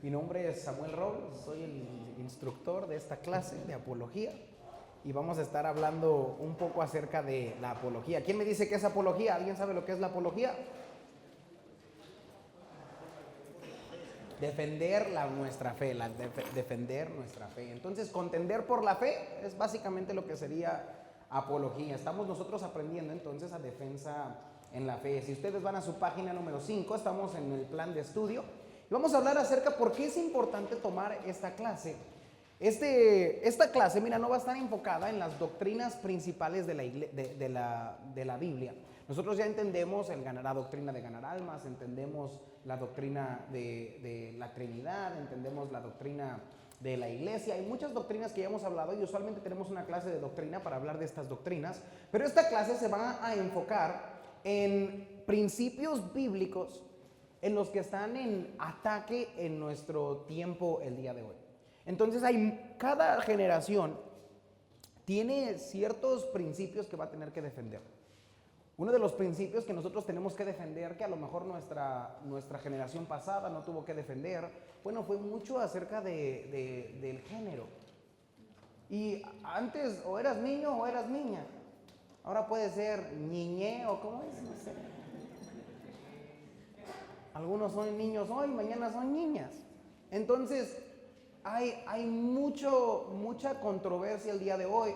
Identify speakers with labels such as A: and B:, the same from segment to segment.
A: Mi nombre es Samuel Robles, soy el instructor de esta clase de apología y vamos a estar hablando un poco acerca de la apología. ¿Quién me dice qué es apología? ¿Alguien sabe lo que es la apología? Defender nuestra fe, defender nuestra fe. Entonces, contender por la fe es básicamente lo que sería apología. Estamos nosotros aprendiendo entonces a defensa en la fe. Si ustedes van a su página número 5, estamos en el plan de estudio y vamos a hablar acerca por qué es importante tomar esta clase. Esta clase, mira, no va a estar enfocada en las doctrinas principales de la Biblia. Nosotros ya entendemos la doctrina de ganar almas, entendemos la doctrina de la Trinidad, entendemos la doctrina de la iglesia. Hay muchas doctrinas que ya hemos hablado y usualmente tenemos una clase de doctrina para hablar de estas doctrinas, pero esta clase se va a enfocar en principios bíblicos en los que están en ataque en nuestro tiempo el día de hoy. Entonces cada generación tiene ciertos principios que va a tener que defender. Uno de los principios que nosotros tenemos que defender, que a lo mejor nuestra generación pasada no tuvo que defender, bueno, fue mucho acerca del género. Y antes o eras niño o eras niña. Ahora puede ser niñe o ¿cómo es? No sé. Algunos son niños hoy, mañana son niñas. Entonces, hay mucha controversia el día de hoy.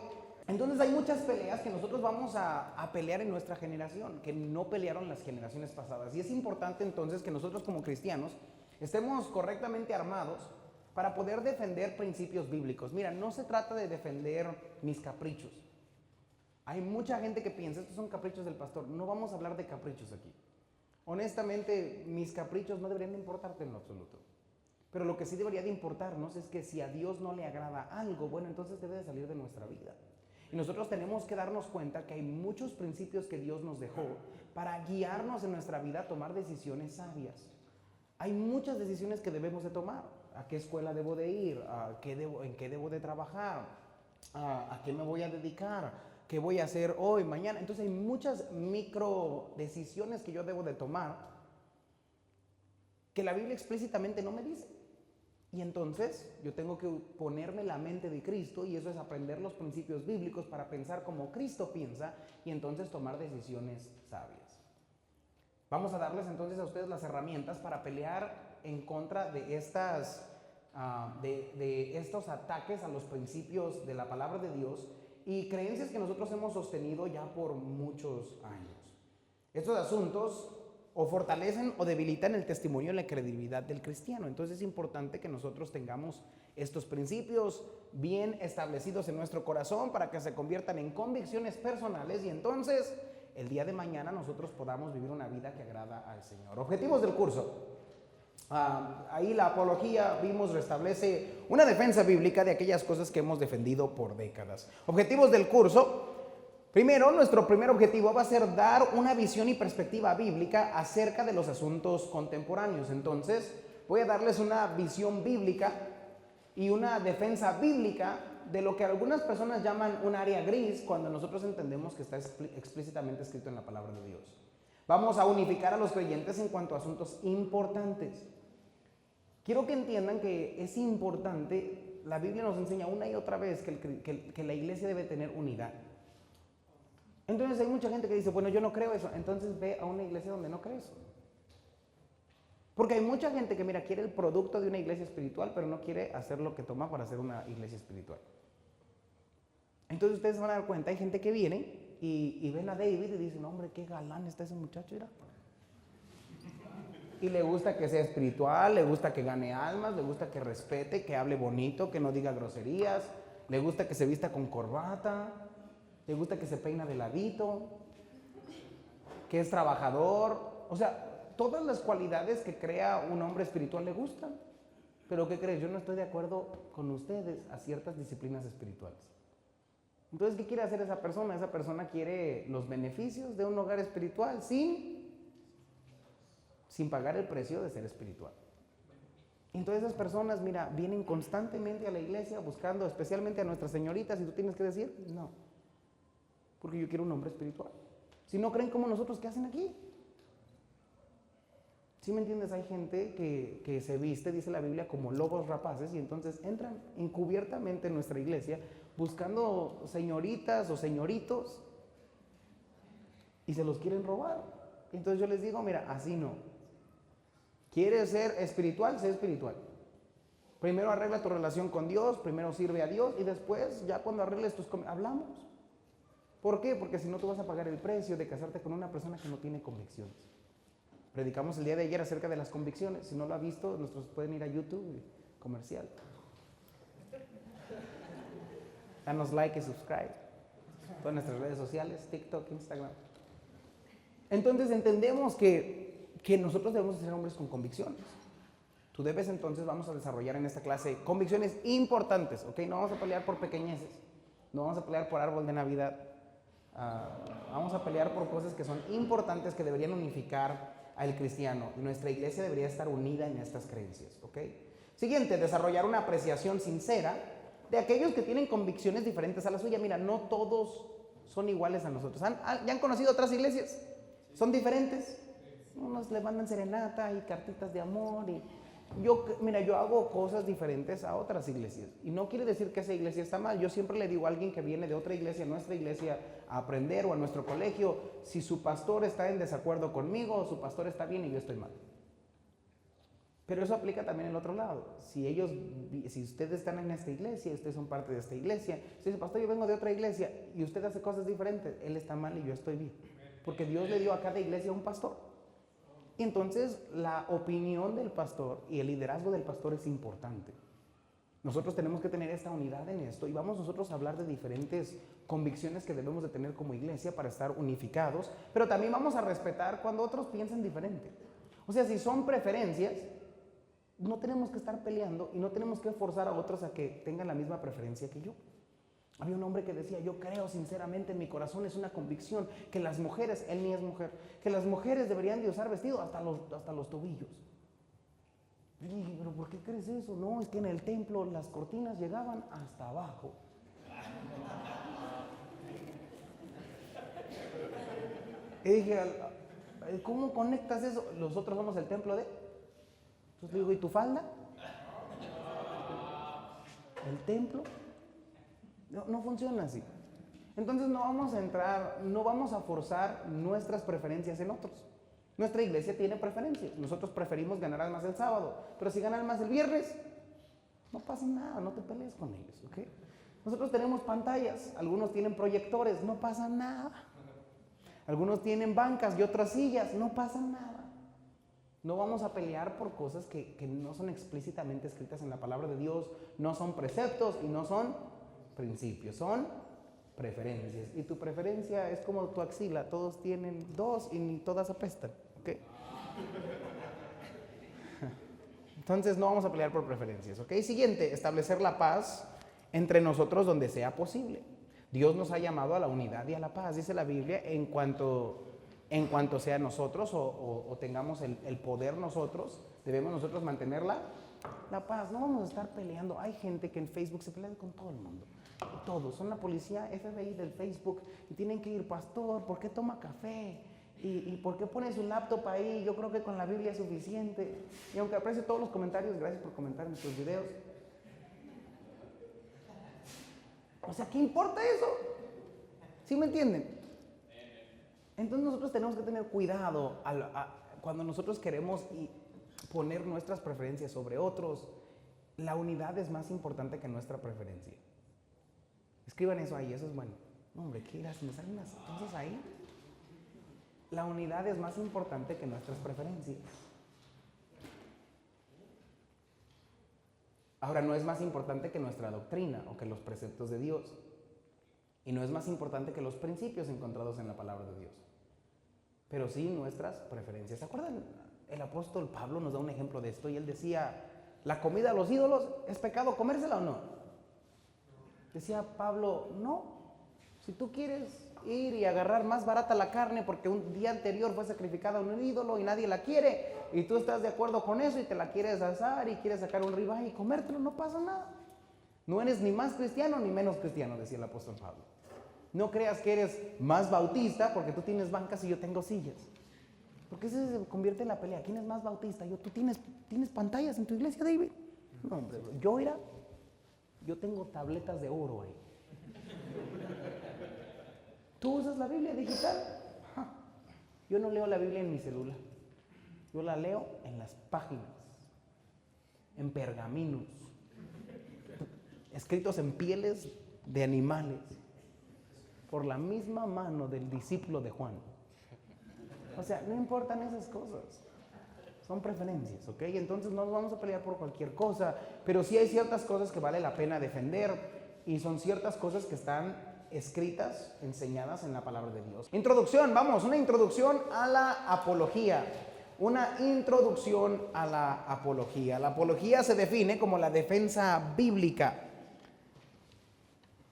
A: Entonces hay muchas peleas que nosotros vamos a pelear en nuestra generación, que no pelearon las generaciones pasadas. Y es importante entonces que nosotros como cristianos estemos correctamente armados para poder defender principios bíblicos. Mira, no se trata de defender mis caprichos. Hay mucha gente que piensa, estos son caprichos del pastor. No vamos a hablar de caprichos aquí. Honestamente, mis caprichos no deberían de importarte en lo absoluto. Pero lo que sí debería de importarnos es que si a Dios no le agrada algo, bueno, entonces debe de salir de nuestra vida. Y nosotros tenemos que darnos cuenta que hay muchos principios que Dios nos dejó para guiarnos en nuestra vida a tomar decisiones sabias. Hay muchas decisiones que debemos de tomar. ¿A qué escuela debo de ir? ¿En qué debo de trabajar? ¿A qué me voy a dedicar? ¿Qué voy a hacer hoy, mañana? Entonces hay muchas micro decisiones que yo debo de tomar que la Biblia explícitamente no me dice. Y entonces yo tengo que ponerme la mente de Cristo, y eso es aprender los principios bíblicos para pensar como Cristo piensa y entonces tomar decisiones sabias. Vamos a darles entonces a ustedes las herramientas para pelear en contra de estos ataques a los principios de la palabra de Dios y creencias que nosotros hemos sostenido ya por muchos años. Estos asuntos o fortalecen o debilitan el testimonio y la credibilidad del cristiano. Entonces es importante que nosotros tengamos estos principios bien establecidos en nuestro corazón para que se conviertan en convicciones personales y entonces el día de mañana nosotros podamos vivir una vida que agrada al Señor. Objetivos del curso. Ahí la apología, restablece una defensa bíblica de aquellas cosas que hemos defendido por décadas. Objetivos del curso. Primero, nuestro primer objetivo va a ser dar una visión y perspectiva bíblica acerca de los asuntos contemporáneos. Entonces, voy a darles una visión bíblica y una defensa bíblica de lo que algunas personas llaman un área gris, cuando nosotros entendemos que está explícitamente escrito en la palabra de Dios. Vamos a unificar a los creyentes en cuanto a asuntos importantes. Quiero que entiendan que es importante, la Biblia nos enseña una y otra vez que la iglesia debe tener unidad. Entonces hay mucha gente que dice, bueno, yo no creo eso. Entonces ve a una iglesia donde no cree eso. Porque hay mucha gente que, mira, quiere el producto de una iglesia espiritual, pero no quiere hacer lo que toma para hacer una iglesia espiritual. Entonces ustedes van a dar cuenta, hay gente que viene y ven a David y dicen, hombre, qué galán está ese muchacho, mira. Y le gusta que sea espiritual, le gusta que gane almas, le gusta que respete, que hable bonito, que no diga groserías, le gusta que se vista con corbata, le gusta que se peina de ladito, que es trabajador. O sea, todas las cualidades que crea un hombre espiritual le gustan. Pero ¿qué crees? Yo no estoy de acuerdo con ustedes a ciertas disciplinas espirituales. Entonces, ¿qué quiere hacer esa persona? Esa persona quiere los beneficios de un hogar espiritual sin pagar el precio de ser espiritual. Entonces esas personas, mira, vienen constantemente a la iglesia buscando especialmente a nuestras señoritas y tú tienes que decir, no, porque yo quiero un hombre espiritual. Si no creen como nosotros, ¿qué hacen aquí? ¿Sí me entiendes? Hay gente que se viste, dice la Biblia, como lobos rapaces y entonces entran encubiertamente en nuestra iglesia buscando señoritas o señoritos y se los quieren robar. Entonces yo les digo, mira, así no. ¿Quieres ser espiritual? Sé espiritual. Primero arregla tu relación con Dios, primero sirve a Dios y después, ya cuando arregles hablamos. ¿Por qué? Porque si no, tú vas a pagar el precio de casarte con una persona que no tiene convicciones. Predicamos el día de ayer acerca de las convicciones. Si no lo ha visto, nuestros pueden ir a YouTube, comercial. Danos like y subscribe. Todas nuestras redes sociales, TikTok, Instagram. Entonces entendemos que nosotros debemos ser hombres con convicciones. Tú debes entonces, vamos a desarrollar en esta clase convicciones importantes, ¿ok? No vamos a pelear por pequeñeces, no vamos a pelear por árbol de Navidad, vamos a pelear por cosas que son importantes que deberían unificar al cristiano. Nuestra iglesia debería estar unida en estas creencias, ¿ok? Siguiente, desarrollar una apreciación sincera de aquellos que tienen convicciones diferentes a la suya. Mira, no todos son iguales a nosotros. ¿Ya han conocido otras iglesias? ¿Son diferentes? Unos le mandan serenata y cartitas de amor y yo hago cosas diferentes a otras iglesias y no quiere decir que esa iglesia está mal. Yo siempre le digo a alguien que viene de otra iglesia, a nuestra iglesia, a aprender o a nuestro colegio, si su pastor está en desacuerdo conmigo, su pastor está bien y yo estoy mal. Pero eso aplica también el otro lado. Si ustedes están en esta iglesia, ustedes son parte de esta iglesia, si dice, pastor, yo vengo de otra iglesia y usted hace cosas diferentes, él está mal y yo estoy bien. Porque Dios le dio a cada iglesia un pastor. Y entonces la opinión del pastor y el liderazgo del pastor es importante. Nosotros tenemos que tener esta unidad en esto y vamos nosotros a hablar de diferentes convicciones que debemos de tener como iglesia para estar unificados, pero también vamos a respetar cuando otros piensan diferente. O sea, si son preferencias, no tenemos que estar peleando y no tenemos que forzar a otros a que tengan la misma preferencia que yo. Había un hombre que decía, yo creo sinceramente en mi corazón, es una convicción, que las mujeres, él ni es mujer, que las mujeres deberían de usar vestido hasta los tobillos. Y dije, pero ¿por qué crees eso? No, es que en el templo las cortinas llegaban hasta abajo. Y dije, ¿cómo conectas eso? Nosotros somos el templo de... Entonces le digo, ¿y tu falda? ¿El templo? No funciona así. Entonces no vamos a forzar nuestras preferencias en otros. Nuestra iglesia tiene preferencias. Nosotros preferimos ganar almas el sábado, pero si ganan almas el viernes, no pasa nada, no te pelees con ellos, ¿ok? Nosotros tenemos pantallas, algunos tienen proyectores, no pasa nada. Algunos tienen bancas y otras sillas, no pasa nada. No vamos a pelear por cosas que no son explícitamente escritas en la palabra de Dios, no son preceptos y no son principios, son preferencias. Y tu preferencia es como tu axila, todos tienen dos y ni todas apestan, ¿ok? Entonces no vamos a pelear por preferencias, ¿ok? Siguiente, establecer la paz entre nosotros donde sea posible. Dios nos ha llamado a la unidad y a la paz, dice la Biblia, en cuanto sea nosotros o tengamos el poder nosotros, debemos nosotros mantener la paz. No vamos a estar peleando. Hay gente que en Facebook se pelea con todo el mundo. Todos, son la policía FBI del Facebook y tienen que ir, pastor, ¿por qué toma café? ¿Y por qué pone su laptop ahí? Yo creo que con la Biblia es suficiente. Y aunque aprecio todos los comentarios, gracias por comentar en nuestros videos. O sea, ¿qué importa eso? ¿Sí me entienden? Entonces nosotros tenemos que tener cuidado cuando nosotros queremos poner nuestras preferencias sobre otros. La unidad es más importante que nuestra preferencia. Escriban eso ahí, eso es bueno. No, hombre, ¿qué irás? ¿Me salen las cosas ahí? La unidad es más importante que nuestras preferencias. Ahora, no es más importante que nuestra doctrina o que los preceptos de Dios. Y no es más importante que los principios encontrados en la palabra de Dios. Pero sí nuestras preferencias. ¿Se acuerdan? El apóstol Pablo nos da un ejemplo de esto y él decía, ¿la comida a los ídolos es pecado comérsela o no? Decía Pablo, no. Si tú quieres ir y agarrar más barata la carne porque un día anterior fue sacrificada a un ídolo y nadie la quiere y tú estás de acuerdo con eso y te la quieres asar y quieres sacar un ribeye y comértelo, no pasa nada. No eres ni más cristiano ni menos cristiano, decía el apóstol Pablo. No creas que eres más bautista porque tú tienes bancas y yo tengo sillas. ¿Por qué se convierte en la pelea? ¿Quién es más bautista? ¿Tú tienes pantallas en tu iglesia, David? No, hombre, yo tengo tabletas de oro ahí. ¿Tú usas la Biblia digital? Yo no leo la Biblia en mi celular. Yo la leo en las páginas, en pergaminos, escritos en pieles de animales, por la misma mano del discípulo de Juan. O sea, no importan esas cosas. Son preferencias, ¿ok? Entonces no nos vamos a pelear por cualquier cosa, pero sí hay ciertas cosas que vale la pena defender y son ciertas cosas que están escritas, enseñadas en la palabra de Dios. Introducción, vamos, una introducción a la apología. Una introducción a la apología. La apología se define como la defensa bíblica.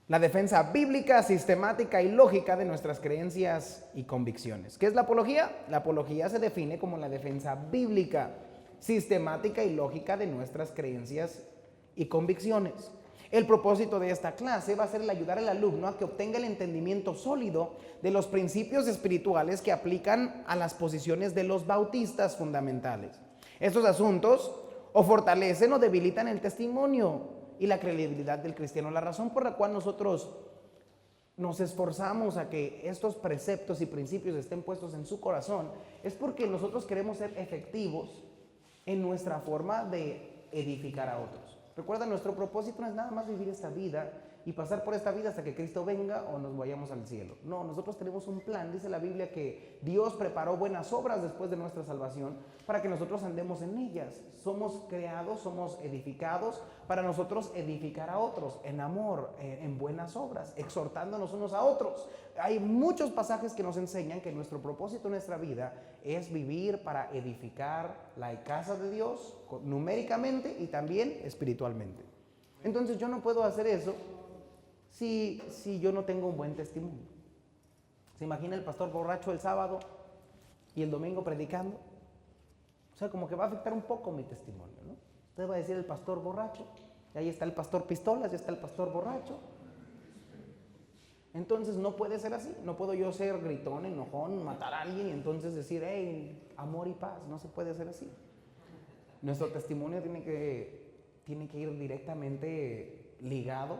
A: La defensa bíblica, sistemática y lógica de nuestras creencias y convicciones. ¿Qué es la apología? La apología se define como la defensa bíblica, sistemática y lógica de nuestras creencias y convicciones. El propósito de esta clase va a ser el ayudar al alumno a que obtenga el entendimiento sólido de los principios espirituales que aplican a las posiciones de los bautistas fundamentales. Estos asuntos o fortalecen o debilitan el testimonio y la credibilidad del cristiano. La razón por la cual nosotros nos esforzamos a que estos preceptos y principios estén puestos en su corazón es porque nosotros queremos ser efectivos en nuestra forma de edificar a otros. Recuerda, nuestro propósito no es nada más vivir esta vida y pasar por esta vida hasta que Cristo venga o nos vayamos al cielo. No, nosotros tenemos un plan. Dice la Biblia que Dios preparó buenas obras después de nuestra salvación para que nosotros andemos en ellas. Somos creados, somos edificados para nosotros edificar a otros en amor, en buenas obras, exhortándonos unos a otros. Hay muchos pasajes que nos enseñan que nuestro propósito en nuestra vida es vivir para edificar la casa de Dios numéricamente y también espiritualmente. Entonces yo no puedo hacer eso si yo no tengo un buen testimonio. ¿Se imagina el pastor borracho el sábado y el domingo predicando? O sea, como que va a afectar un poco mi testimonio, ¿no? Usted va a decir el pastor borracho, y ahí está el pastor pistolas, ya está el pastor borracho. Entonces no puede ser así. No puedo yo ser gritón, enojón, matar a alguien y entonces decir, hey, amor y paz. No se puede hacer así. Nuestro testimonio tiene que ir directamente ligado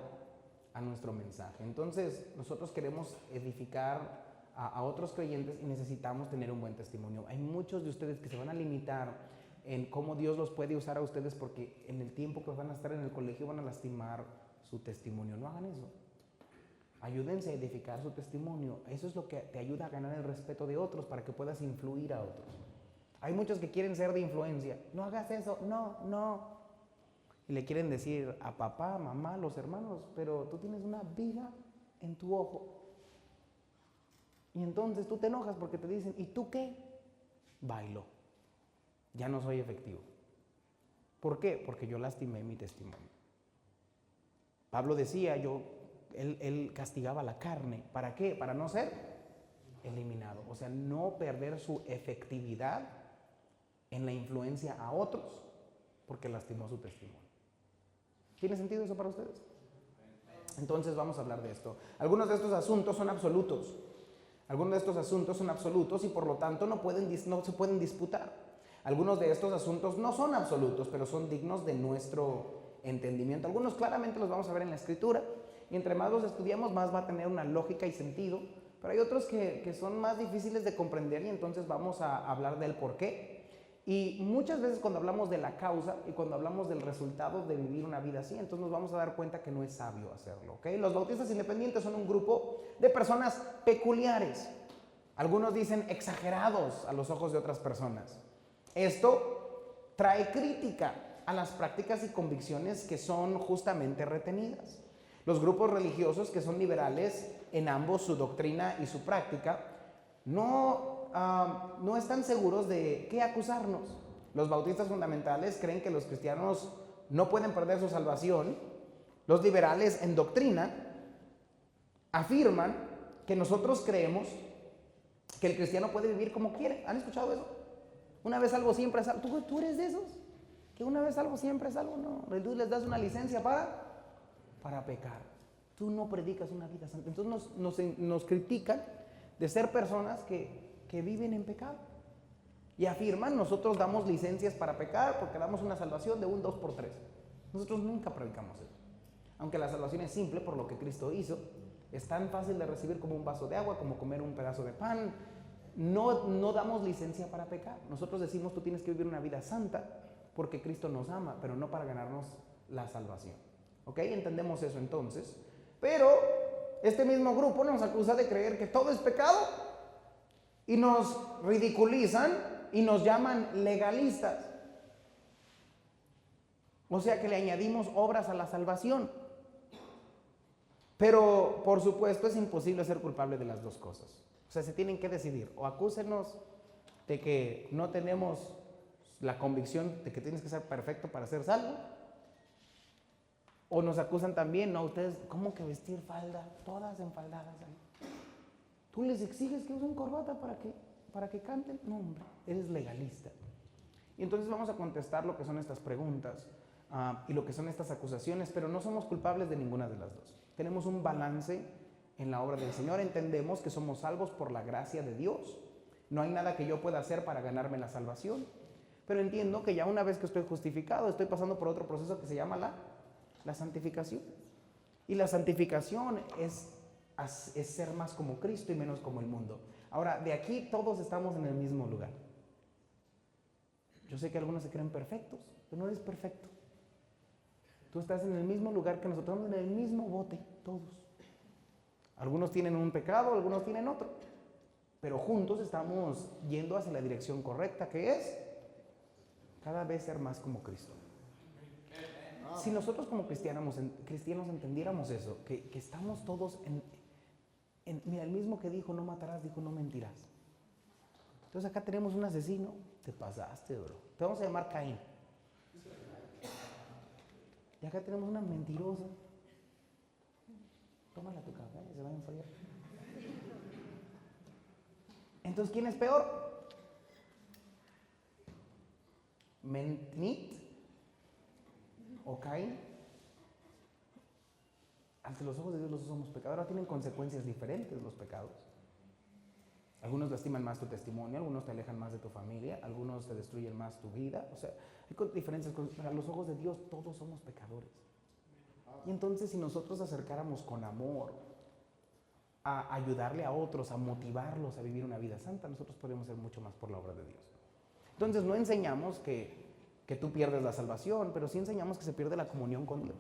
A: a nuestro mensaje. Entonces nosotros queremos edificar a otros creyentes y necesitamos tener un buen testimonio. Hay muchos de ustedes que se van a limitar en cómo Dios los puede usar a ustedes porque en el tiempo que van a estar en el colegio van a lastimar su testimonio. No hagan eso. Ayúdense a edificar su testimonio. Eso es lo que te ayuda a ganar el respeto de otros para que puedas influir a otros. Hay muchos que quieren ser de influencia. No hagas eso, no. Y le quieren decir a papá, mamá, los hermanos, pero tú tienes una viga en tu ojo. Y entonces tú te enojas porque te dicen, ¿y tú qué? Bailo. Ya no soy efectivo. ¿Por qué? Porque yo lastimé mi testimonio. Pablo decía, él castigaba la carne. ¿Para qué? Para no ser eliminado. O sea, no perder su efectividad en la influencia a otros porque lastimó su testimonio. ¿Tiene sentido eso para ustedes? Entonces vamos a hablar de esto. Algunos de estos asuntos son absolutos. Algunos de estos asuntos son absolutos y por lo tanto no se pueden disputar. Algunos de estos asuntos no son absolutos, pero son dignos de nuestro entendimiento. Algunos claramente los vamos a ver en la Escritura y entre más los estudiamos más va a tener una lógica y sentido, pero hay otros que son más difíciles de comprender y entonces vamos a hablar del por qué. Y muchas veces cuando hablamos de la causa y cuando hablamos del resultado de vivir una vida así, entonces nos vamos a dar cuenta que no es sabio hacerlo, ¿ok? Los bautistas independientes son un grupo de personas peculiares. Algunos dicen exagerados a los ojos de otras personas. Esto trae crítica a las prácticas y convicciones que son justamente retenidas. Los grupos religiosos que son liberales en ambos su doctrina y su práctica no están seguros de qué acusarnos. Los bautistas fundamentales creen que los cristianos no pueden perder su salvación. Los liberales en doctrina afirman que nosotros creemos que el cristiano puede vivir como quiere. ¿Han escuchado eso? Una vez salvo, siempre salvo. ¿Tú eres de esos? Que una vez salvo, siempre salvo. No, tú les das una licencia para pecar. Tú no predicas una vida santa. Entonces nos critican de ser personas que viven en pecado. Y afirman, nosotros damos licencias para pecar porque damos una salvación de un 2x3. Nosotros nunca predicamos eso. Aunque la salvación es simple por lo que Cristo hizo, es tan fácil de recibir como un vaso de agua, como comer un pedazo de pan. No damos licencia para pecar. Nosotros decimos, tú tienes que vivir una vida santa porque Cristo nos ama, pero no para ganarnos la salvación. ¿Ok? Entendemos eso entonces. Pero este mismo grupo nos acusa de creer que todo es pecado y nos ridiculizan y nos llaman legalistas. O sea que le añadimos obras a la salvación. Pero por supuesto es imposible ser culpable de las dos cosas. O sea, se tienen que decidir. O acúsenos de que no tenemos la convicción de que tienes que ser perfecto para ser salvo. O nos acusan también, no, ustedes, ¿cómo que vestir falda? Todas enfaldadas ahí. ¿Tú les exiges que usen corbata para que canten? No, hombre, eres legalista. Y entonces vamos a contestar lo que son estas preguntas y lo que son estas acusaciones, pero no somos culpables de ninguna de las dos. Tenemos un balance en la obra del Señor, entendemos que somos salvos por la gracia de Dios. No hay nada que yo pueda hacer para ganarme la salvación, pero entiendo que ya una vez que estoy justificado, estoy pasando por otro proceso que se llama la santificación. Y la santificación es ser más como Cristo y menos como el mundo. Ahora, de aquí todos estamos en el mismo lugar. Yo sé que algunos se creen perfectos, pero no eres perfecto. Tú estás en el mismo lugar que nosotros, en el mismo bote, todos. Algunos tienen un pecado, algunos tienen otro, pero juntos estamos yendo hacia la dirección correcta, que es cada vez ser más como Cristo. Si nosotros como cristianos entendiéramos eso, que estamos todos mira, el mismo que dijo no matarás, dijo no mentirás. Entonces acá tenemos un asesino, te pasaste, bro. Te vamos a llamar Caín. Y acá tenemos una mentirosa. Tómala tu café, se va a enfriar. Entonces, ¿quién es peor? ¿Mentit o Caín? Ante los ojos de Dios los dos somos pecadores. Ahora tienen consecuencias diferentes los pecados. Algunos lastiman más tu testimonio, algunos te alejan más de tu familia, algunos te destruyen más tu vida. O sea, hay diferencias, pero a los ojos de Dios todos somos pecadores. Y entonces si nosotros acercáramos con amor a ayudarle a otros, a motivarlos a vivir una vida santa, nosotros podemos hacer mucho más por la obra de Dios. Entonces no enseñamos que tú pierdes la salvación, pero sí enseñamos que se pierde la comunión con Dios.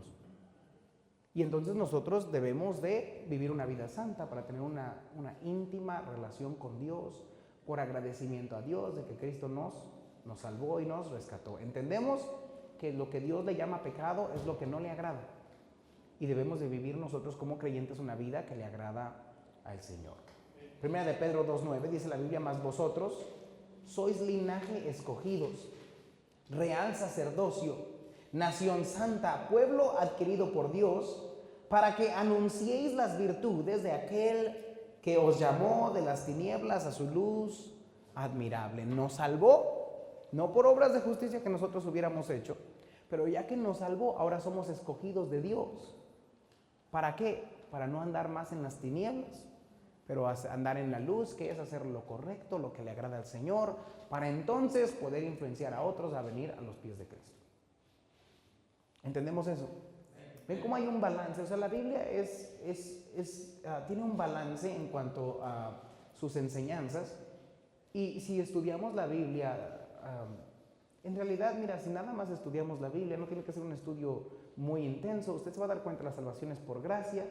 A: Y entonces nosotros debemos de vivir una vida santa para tener una íntima relación con Dios, por agradecimiento a Dios de que Cristo nos salvó y nos rescató. Entendemos que lo que Dios le llama pecado es lo que no le agrada. Y debemos de vivir nosotros como creyentes una vida que le agrada al Señor. Primera de Pedro 2:9 dice la Biblia, mas vosotros sois linaje escogidos, real sacerdocio, nación santa, pueblo adquirido por Dios, para que anunciéis las virtudes de aquel que os llamó de las tinieblas a su luz admirable. Nos salvó, no por obras de justicia que nosotros hubiéramos hecho, pero ya que nos salvó, ahora somos escogidos de Dios. ¿Para qué? Para no andar más en las tinieblas, pero andar en la luz, que es hacer lo correcto, lo que le agrada al Señor, para entonces poder influenciar a otros a venir a los pies de Cristo. ¿Entendemos eso? ¿Ven cómo hay un balance? O sea, la Biblia tiene un balance en cuanto a sus enseñanzas. Y si estudiamos la Biblia, en realidad, mira, si nada más estudiamos la Biblia, no tiene que ser un estudio muy intenso, usted se va a dar cuenta de la salvación es por gracia,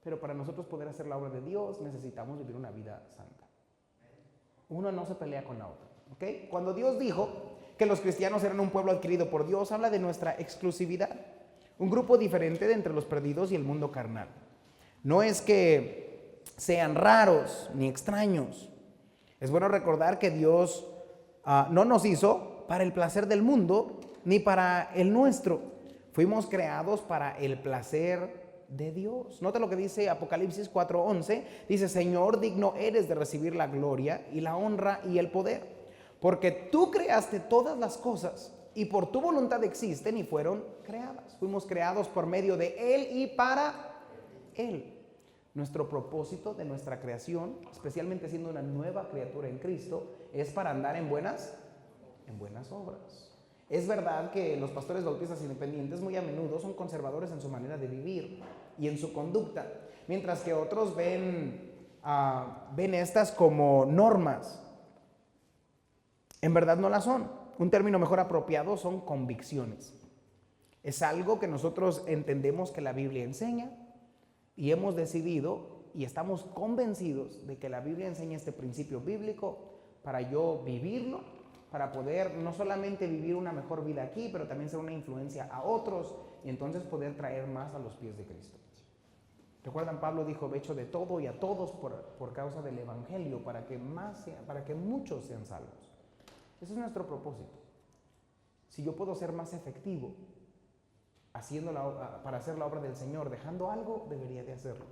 A: pero para nosotros poder hacer la obra de Dios necesitamos vivir una vida santa. Uno no se pelea con la otra, ¿ok? Cuando Dios dijo que los cristianos eran un pueblo adquirido por Dios, habla de nuestra exclusividad, un grupo diferente de entre los perdidos y el mundo carnal. No es que sean raros ni extraños. Es bueno recordar que Dios no nos hizo para el placer del mundo ni para el nuestro. Fuimos creados para el placer de Dios. Nota lo que dice Apocalipsis 4:11. Dice, Señor, digno eres de recibir la gloria y la honra y el poder, porque tú creaste todas las cosas y por tu voluntad existen y fueron creadas. Fuimos creados por medio de Él y para Él. Nuestro propósito de nuestra creación, especialmente siendo una nueva criatura en Cristo, es para andar en buenas obras. Es verdad que los pastores bautistas independientes muy a menudo son conservadores en su manera de vivir y en su conducta, mientras que otros ven estas como normas. En verdad no las son. Un término mejor apropiado son convicciones. Es algo que nosotros entendemos que la Biblia enseña y hemos decidido y estamos convencidos de que la Biblia enseña este principio bíblico para yo vivirlo, para poder no solamente vivir una mejor vida aquí, pero también ser una influencia a otros y entonces poder traer más a los pies de Cristo. ¿Recuerdan? Pablo dijo, he hecho de todo y a todos por causa del Evangelio, para que muchos sean salvos. Ese es nuestro propósito. Si yo puedo ser más efectivo para hacer la obra del Señor, dejando algo, debería de hacerlo.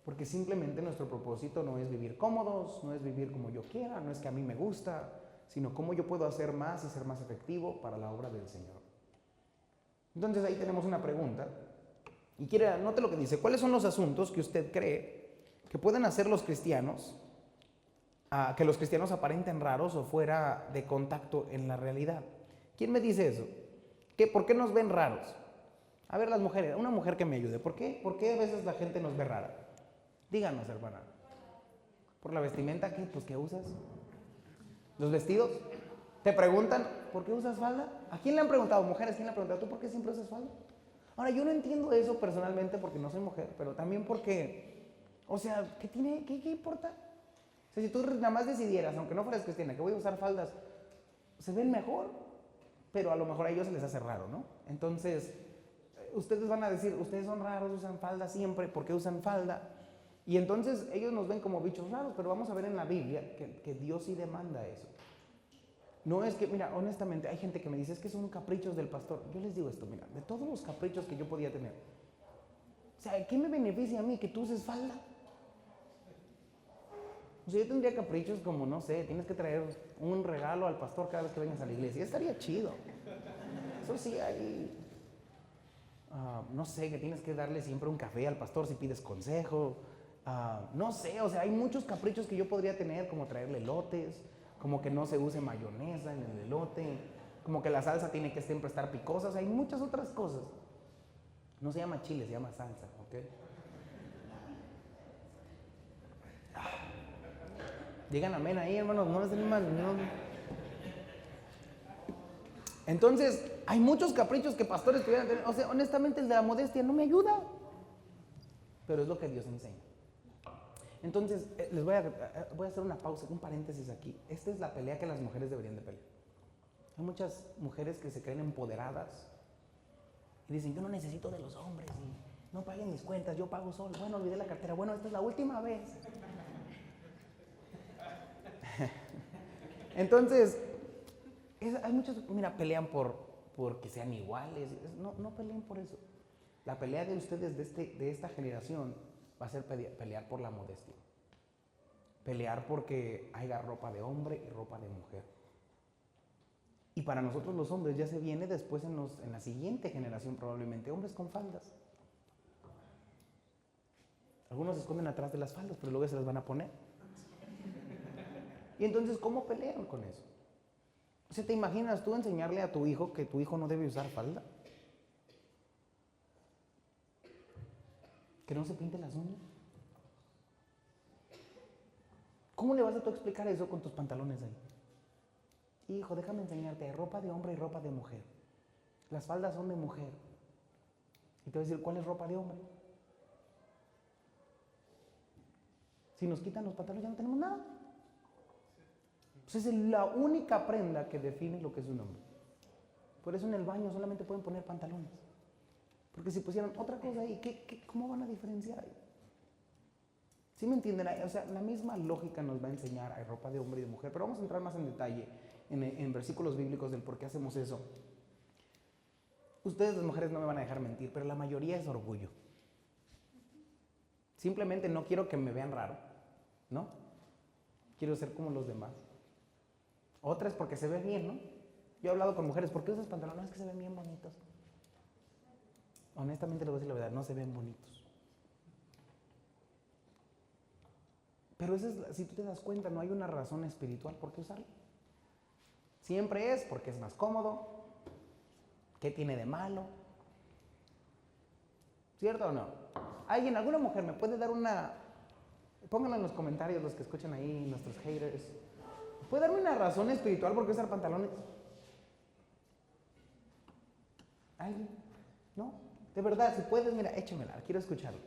A: Porque simplemente nuestro propósito no es vivir cómodos, no es vivir como yo quiera, no es que a mí me gusta, sino cómo yo puedo hacer más y ser más efectivo para la obra del Señor. Entonces ahí tenemos una pregunta. Y note lo que dice. ¿Cuáles son los asuntos que usted cree que pueden hacer los cristianos, que los cristianos aparenten raros o fuera de contacto en la realidad? ¿Quién me dice eso? ¿Por qué nos ven raros? A ver, las mujeres, una mujer que me ayude. ¿Por qué a veces la gente nos ve rara? Díganos, hermana. ¿Por la vestimenta que usas? ¿Los vestidos? ¿Te preguntan por qué usas falda? ¿A quién le han preguntado? Mujeres, ¿quién le ha preguntado? ¿Tú por qué siempre usas falda? Ahora, yo no entiendo eso personalmente porque no soy mujer, pero también porque, o sea, ¿qué importa? O sea, si tú nada más decidieras, aunque no fueras cristiana, que voy a usar faldas, se ven mejor, pero a lo mejor a ellos se les hace raro, ¿no? Entonces, ustedes van a decir, ustedes son raros, usan falda siempre, ¿por qué usan falda? Y entonces ellos nos ven como bichos raros, pero vamos a ver en la Biblia que Dios sí demanda eso. No es que, mira, honestamente, hay gente que me dice, es que son caprichos del pastor. Yo les digo esto, mira, de todos los caprichos que yo podía tener, o sea, ¿qué me beneficia a mí que tú uses falda? O sea, yo tendría caprichos como, no sé, tienes que traer un regalo al pastor cada vez que vengas a la iglesia. Estaría chido. Eso sí, hay, no sé, que tienes que darle siempre un café al pastor si pides consejo. No sé, o sea, hay muchos caprichos que yo podría tener, como traerle elotes, como que no se use mayonesa en el elote, como que la salsa tiene que siempre estar picosa. O sea, hay muchas otras cosas. No se llama chile, se llama salsa, ¿ok? Digan amén ahí, hermanos, no les den más. No. Entonces, hay muchos caprichos que pastores pudieran tener. O sea, honestamente, el de la modestia no me ayuda, pero es lo que Dios enseña. Entonces, les voy a hacer una pausa, un paréntesis aquí. Esta es la pelea que las mujeres deberían de pelear. Hay muchas mujeres que se creen empoderadas y dicen, yo no necesito de los hombres y no paguen mis cuentas, yo pago solo. Bueno, olvidé la cartera. Bueno, esta es la última vez. Entonces, hay muchos, mira, pelean por que sean iguales. No peleen por eso. La pelea de ustedes de esta generación va a ser pelear por la modestia. Pelear porque haya ropa de hombre y ropa de mujer. Y para nosotros los hombres ya se viene después en la siguiente generación probablemente, hombres con faldas. Algunos se esconden atrás de las faldas, pero luego se las van a poner. Y entonces, ¿cómo pelean con eso? O sea, ¿te imaginas tú enseñarle a tu hijo que tu hijo no debe usar falda? ¿Que no se pinte las uñas? ¿Cómo le vas a tú explicar eso con tus pantalones ahí? Hijo, déjame enseñarte, hay ropa de hombre y ropa de mujer. Las faldas son de mujer. Y te voy a decir, ¿cuál es ropa de hombre? Si nos quitan los pantalones ya no tenemos nada. Pues es la única prenda que define lo que es un hombre. Por eso en el baño solamente pueden poner pantalones. Porque si pusieran otra cosa ahí, ¿cómo van a diferenciar? ¿Sí me entienden? O sea, la misma lógica nos va a enseñar, hay ropa de hombre y de mujer, pero vamos a entrar más en detalle en versículos bíblicos del por qué hacemos eso. Ustedes las mujeres no me van a dejar mentir, pero la mayoría es orgullo. Simplemente no quiero que me vean raro, ¿no? Quiero ser como los demás. Otra es porque se ve bien, ¿no? Yo he hablado con mujeres, ¿por qué usas pantalones? Es que se ven bien bonitos. Honestamente les voy a decir la verdad, no se ven bonitos. Pero si tú te das cuenta, no hay una razón espiritual por qué usarlo. Siempre es porque es más cómodo. ¿Qué tiene de malo? ¿Cierto o no? Alguna mujer me puede dar una... Pónganlo en los comentarios los que escuchan ahí, nuestros haters. ¿Puede darme una razón espiritual por qué usar pantalones? ¿Alguien? ¿No? De verdad, si puedes, mira, échamela, quiero escucharlo.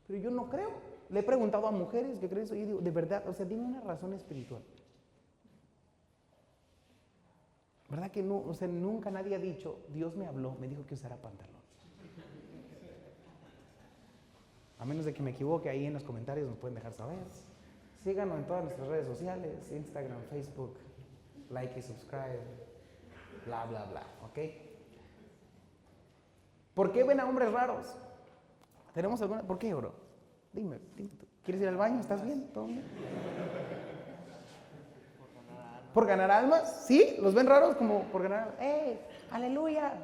A: Pero yo no creo. Le he preguntado a mujeres que creen eso y digo, de verdad, o sea, dime una razón espiritual. ¿Verdad que no? O sea, nunca nadie ha dicho, Dios me habló, me dijo que usara pantalón. A menos de que me equivoque, ahí en los comentarios nos pueden dejar saber. Síganos en todas nuestras redes sociales, Instagram, Facebook, like y subscribe, bla, bla, bla, ¿ok? ¿Por qué ven a hombres raros? ¿Tenemos alguna? ¿Por qué, bro? Dime tú. ¿Quieres ir al baño? ¿Estás bien? ¿Todo bien? ¿Por ganar almas? ¿Sí? ¿Los ven raros como por ganar almas? ¡Eh! ¡Aleluya!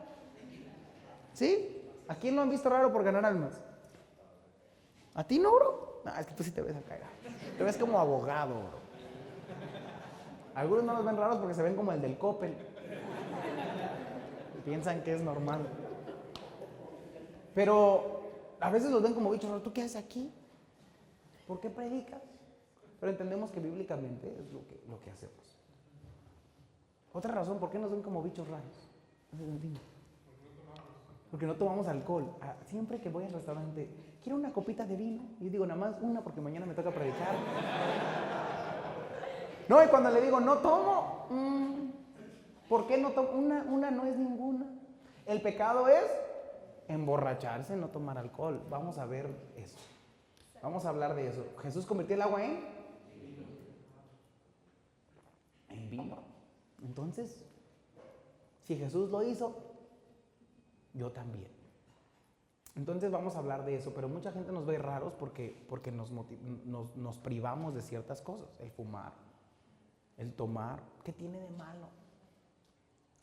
A: ¿Sí? ¿A quién lo han visto raro por ganar almas? ¿A ti no, bro? No, es que tú sí te ves acá. Te ves como abogado, bro. Algunos no los ven raros porque se ven como el del Coppel. Y piensan que es normal. Pero a veces los ven como bichos raros. ¿Tú qué haces aquí? ¿Por qué predicas? Pero entendemos que bíblicamente es lo que hacemos. Otra razón, ¿por qué nos ven como bichos raros? Porque no tomamos alcohol. Siempre que voy al restaurante, quiero una copita de vino. Y yo digo, nada más una porque mañana me toca predicar. No, y cuando le digo, no tomo, ¿por qué no tomo? Una no es ninguna. El pecado es emborracharse, no tomar alcohol. Vamos a ver eso. Vamos a hablar de eso. Jesús convirtió el agua en vino. Entonces, si Jesús lo hizo, yo también. Entonces vamos a hablar de eso, pero mucha gente nos ve raros porque nos privamos de ciertas cosas. El fumar, el tomar, ¿qué tiene de malo?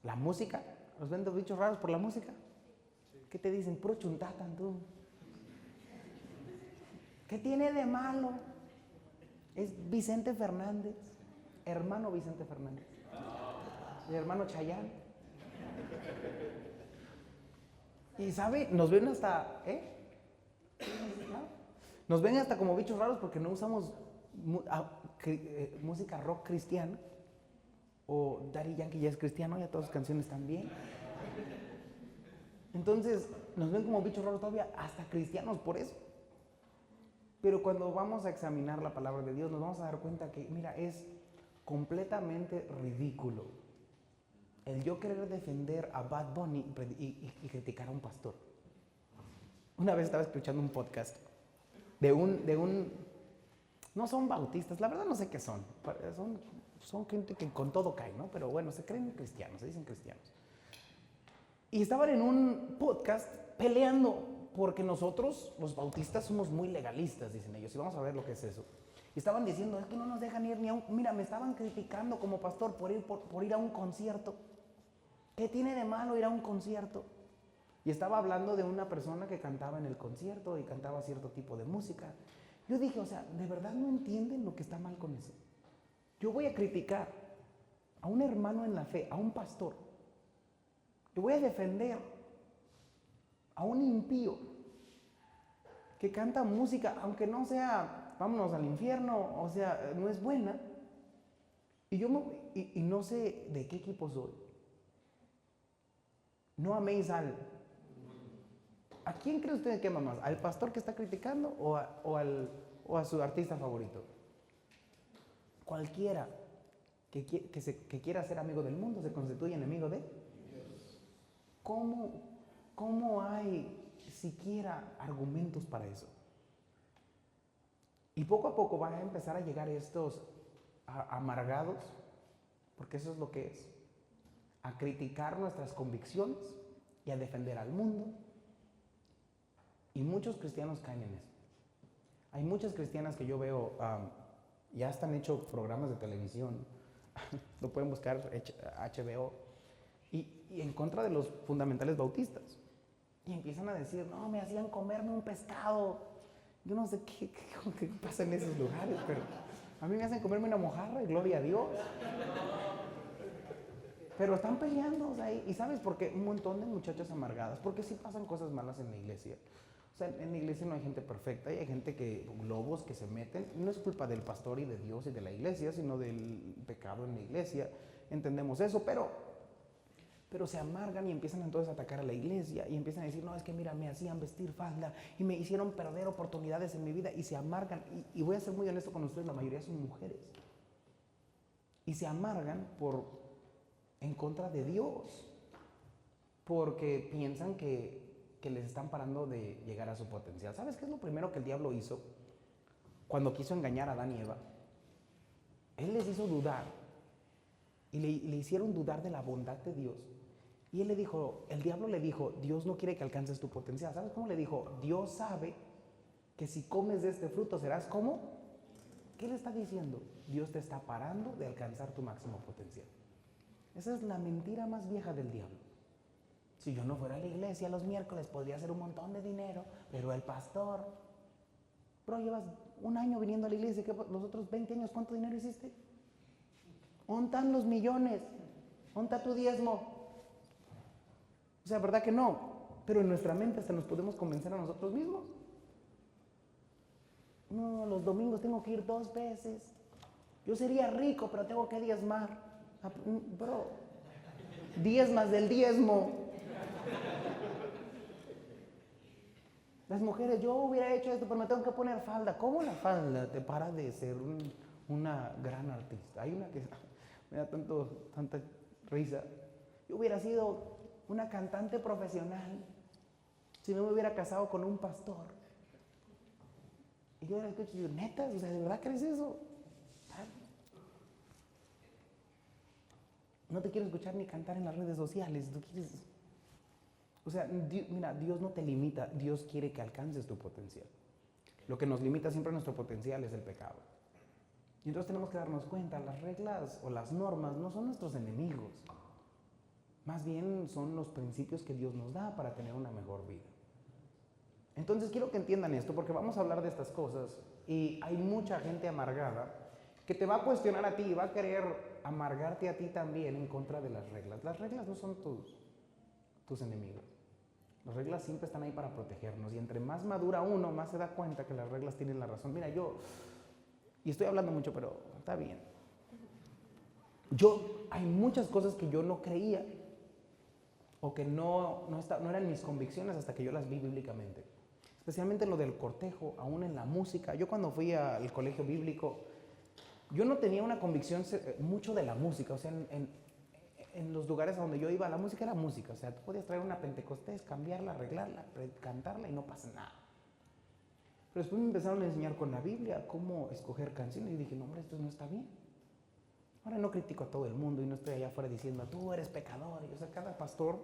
A: La música, ¿nos ven de bichos raros por la música? ¿Qué te dicen? Puro chuntatan tú. ¿Qué tiene de malo? Es Vicente Fernández, hermano Vicente Fernández, el hermano Chayanne. Y sabe, nos ven hasta, ¿no? Nos ven hasta como bichos raros porque no usamos música rock cristiana. O Daddy Yankee ya es cristiano, ya todas sus canciones están bien. Entonces, nos ven como bichos raros todavía, hasta cristianos por eso. Pero cuando vamos a examinar la palabra de Dios, nos vamos a dar cuenta que, mira, es completamente ridículo el yo querer defender a Bad Bunny y criticar a un pastor. Una vez estaba escuchando un podcast de un no son bautistas, la verdad no sé qué son gente que con todo cae, ¿no? Pero bueno, se creen cristianos, se dicen cristianos. Y estaban en un podcast peleando porque nosotros, los bautistas, somos muy legalistas, dicen ellos, y vamos a ver lo que es eso. Y estaban diciendo, es que no nos dejan ir ni a un... Mira, me estaban criticando como pastor por ir a un concierto. ¿Qué tiene de malo ir a un concierto? Y estaba hablando de una persona que cantaba en el concierto y cantaba cierto tipo de música. Yo dije, o sea, ¿de verdad no entienden lo que está mal con eso? Yo voy a criticar a un hermano en la fe, a un pastor. Yo voy a defender a un impío que canta música, aunque no sea, vámonos al infierno, o sea, no es buena. Y no sé de qué equipo soy. No améis al... ¿A quién cree usted que ama más? ¿Al pastor que está criticando o a su artista favorito? Cualquiera que quiera ser amigo del mundo se constituye enemigo de Dios. ¿Cómo hay siquiera argumentos para eso? Y poco a poco van a empezar a llegar estos amargados, porque eso es lo que es, a criticar nuestras convicciones y a defender al mundo. Y muchos cristianos caen en eso. Hay muchas cristianas que yo veo, ya están hechos programas de televisión, lo pueden buscar, HBO, y en contra de los fundamentales bautistas. Y empiezan a decir, no, me hacían comerme un pescado. Yo no sé qué pasa en esos lugares, pero a mí me hacen comerme una mojarra y gloria a Dios. Pero están peleando, o sea, y ¿sabes por qué? Un montón de muchachas amargadas, porque sí pasan cosas malas en la iglesia. O sea, en la iglesia no hay gente perfecta, y hay gente lobos que se meten. No es culpa del pastor y de Dios y de la iglesia, sino del pecado en la iglesia. Entendemos eso, pero se amargan y empiezan entonces a atacar a la iglesia y empiezan a decir, no, es que mira, me hacían vestir falda y me hicieron perder oportunidades en mi vida, y se amargan. Y voy a ser muy honesto con ustedes, la mayoría son mujeres. Y se amargan en contra de Dios, porque piensan que les están parando de llegar a su potencial. ¿Sabes qué es lo primero que el diablo hizo cuando quiso engañar a Adán y Eva? Él les hizo dudar y le hicieron dudar de la bondad de Dios. Y el diablo le dijo, Dios no quiere que alcances tu potencial. ¿Sabes cómo le dijo? Dios sabe que si comes de este fruto serás ¿cómo? ¿Qué le está diciendo? Dios te está parando de alcanzar tu máximo potencial. Esa es la mentira más vieja del diablo. Si yo no fuera a la iglesia los miércoles podría hacer un montón de dinero, pero el pastor, bro, llevas un año viniendo a la iglesia, los otros 20 años, ¿cuánto dinero hiciste? ¿Dónde están los millones? ¿Dónde está tu diezmo? O sea, ¿verdad que no? Pero en nuestra mente hasta nos podemos convencer a nosotros mismos. No, los domingos tengo que ir 2 veces. Yo sería rico, pero tengo que diezmar. Bro, diezmas del diezmo. Las mujeres, yo hubiera hecho esto, pero me tengo que poner falda. ¿Cómo la falda te para de ser una gran artista? Hay una que me da tanta risa. Yo hubiera sido una cantante profesional si no me hubiera casado con un pastor. Y yo la escucho y digo, neta, o sea, ¿de verdad crees eso? No te quiero escuchar ni cantar en las redes sociales. Tú quieres... O sea, mira, Dios no te limita, Dios quiere que alcances tu potencial. Lo que nos limita siempre nuestro potencial es el pecado. Y entonces tenemos que darnos cuenta, las reglas o las normas no son nuestros enemigos. Más bien son los principios que Dios nos da para tener una mejor vida. Entonces quiero que entiendan esto, porque vamos a hablar de estas cosas y hay mucha gente amargada que te va a cuestionar a ti y va a querer amargarte a ti también en contra de las reglas. Las reglas no son tus enemigos. Las reglas siempre están ahí para protegernos, y entre más madura uno, más se da cuenta que las reglas tienen la razón. Mira, y estoy hablando mucho, pero está bien. Hay muchas cosas que yo no creía o que no eran mis convicciones hasta que yo las vi bíblicamente. Especialmente lo del cortejo, aún en la música. Yo cuando fui al colegio bíblico, yo no tenía una convicción mucho de la música. O sea, en los lugares a donde yo iba, la música era música. O sea, tú podías traer una Pentecostés, cambiarla, arreglarla, cantarla y no pasa nada. Pero después me empezaron a enseñar con la Biblia cómo escoger canciones y dije, no, hombre, esto no está bien. Ahora no critico a todo el mundo y no estoy allá afuera diciendo, tú eres pecador. O sea, cada pastor,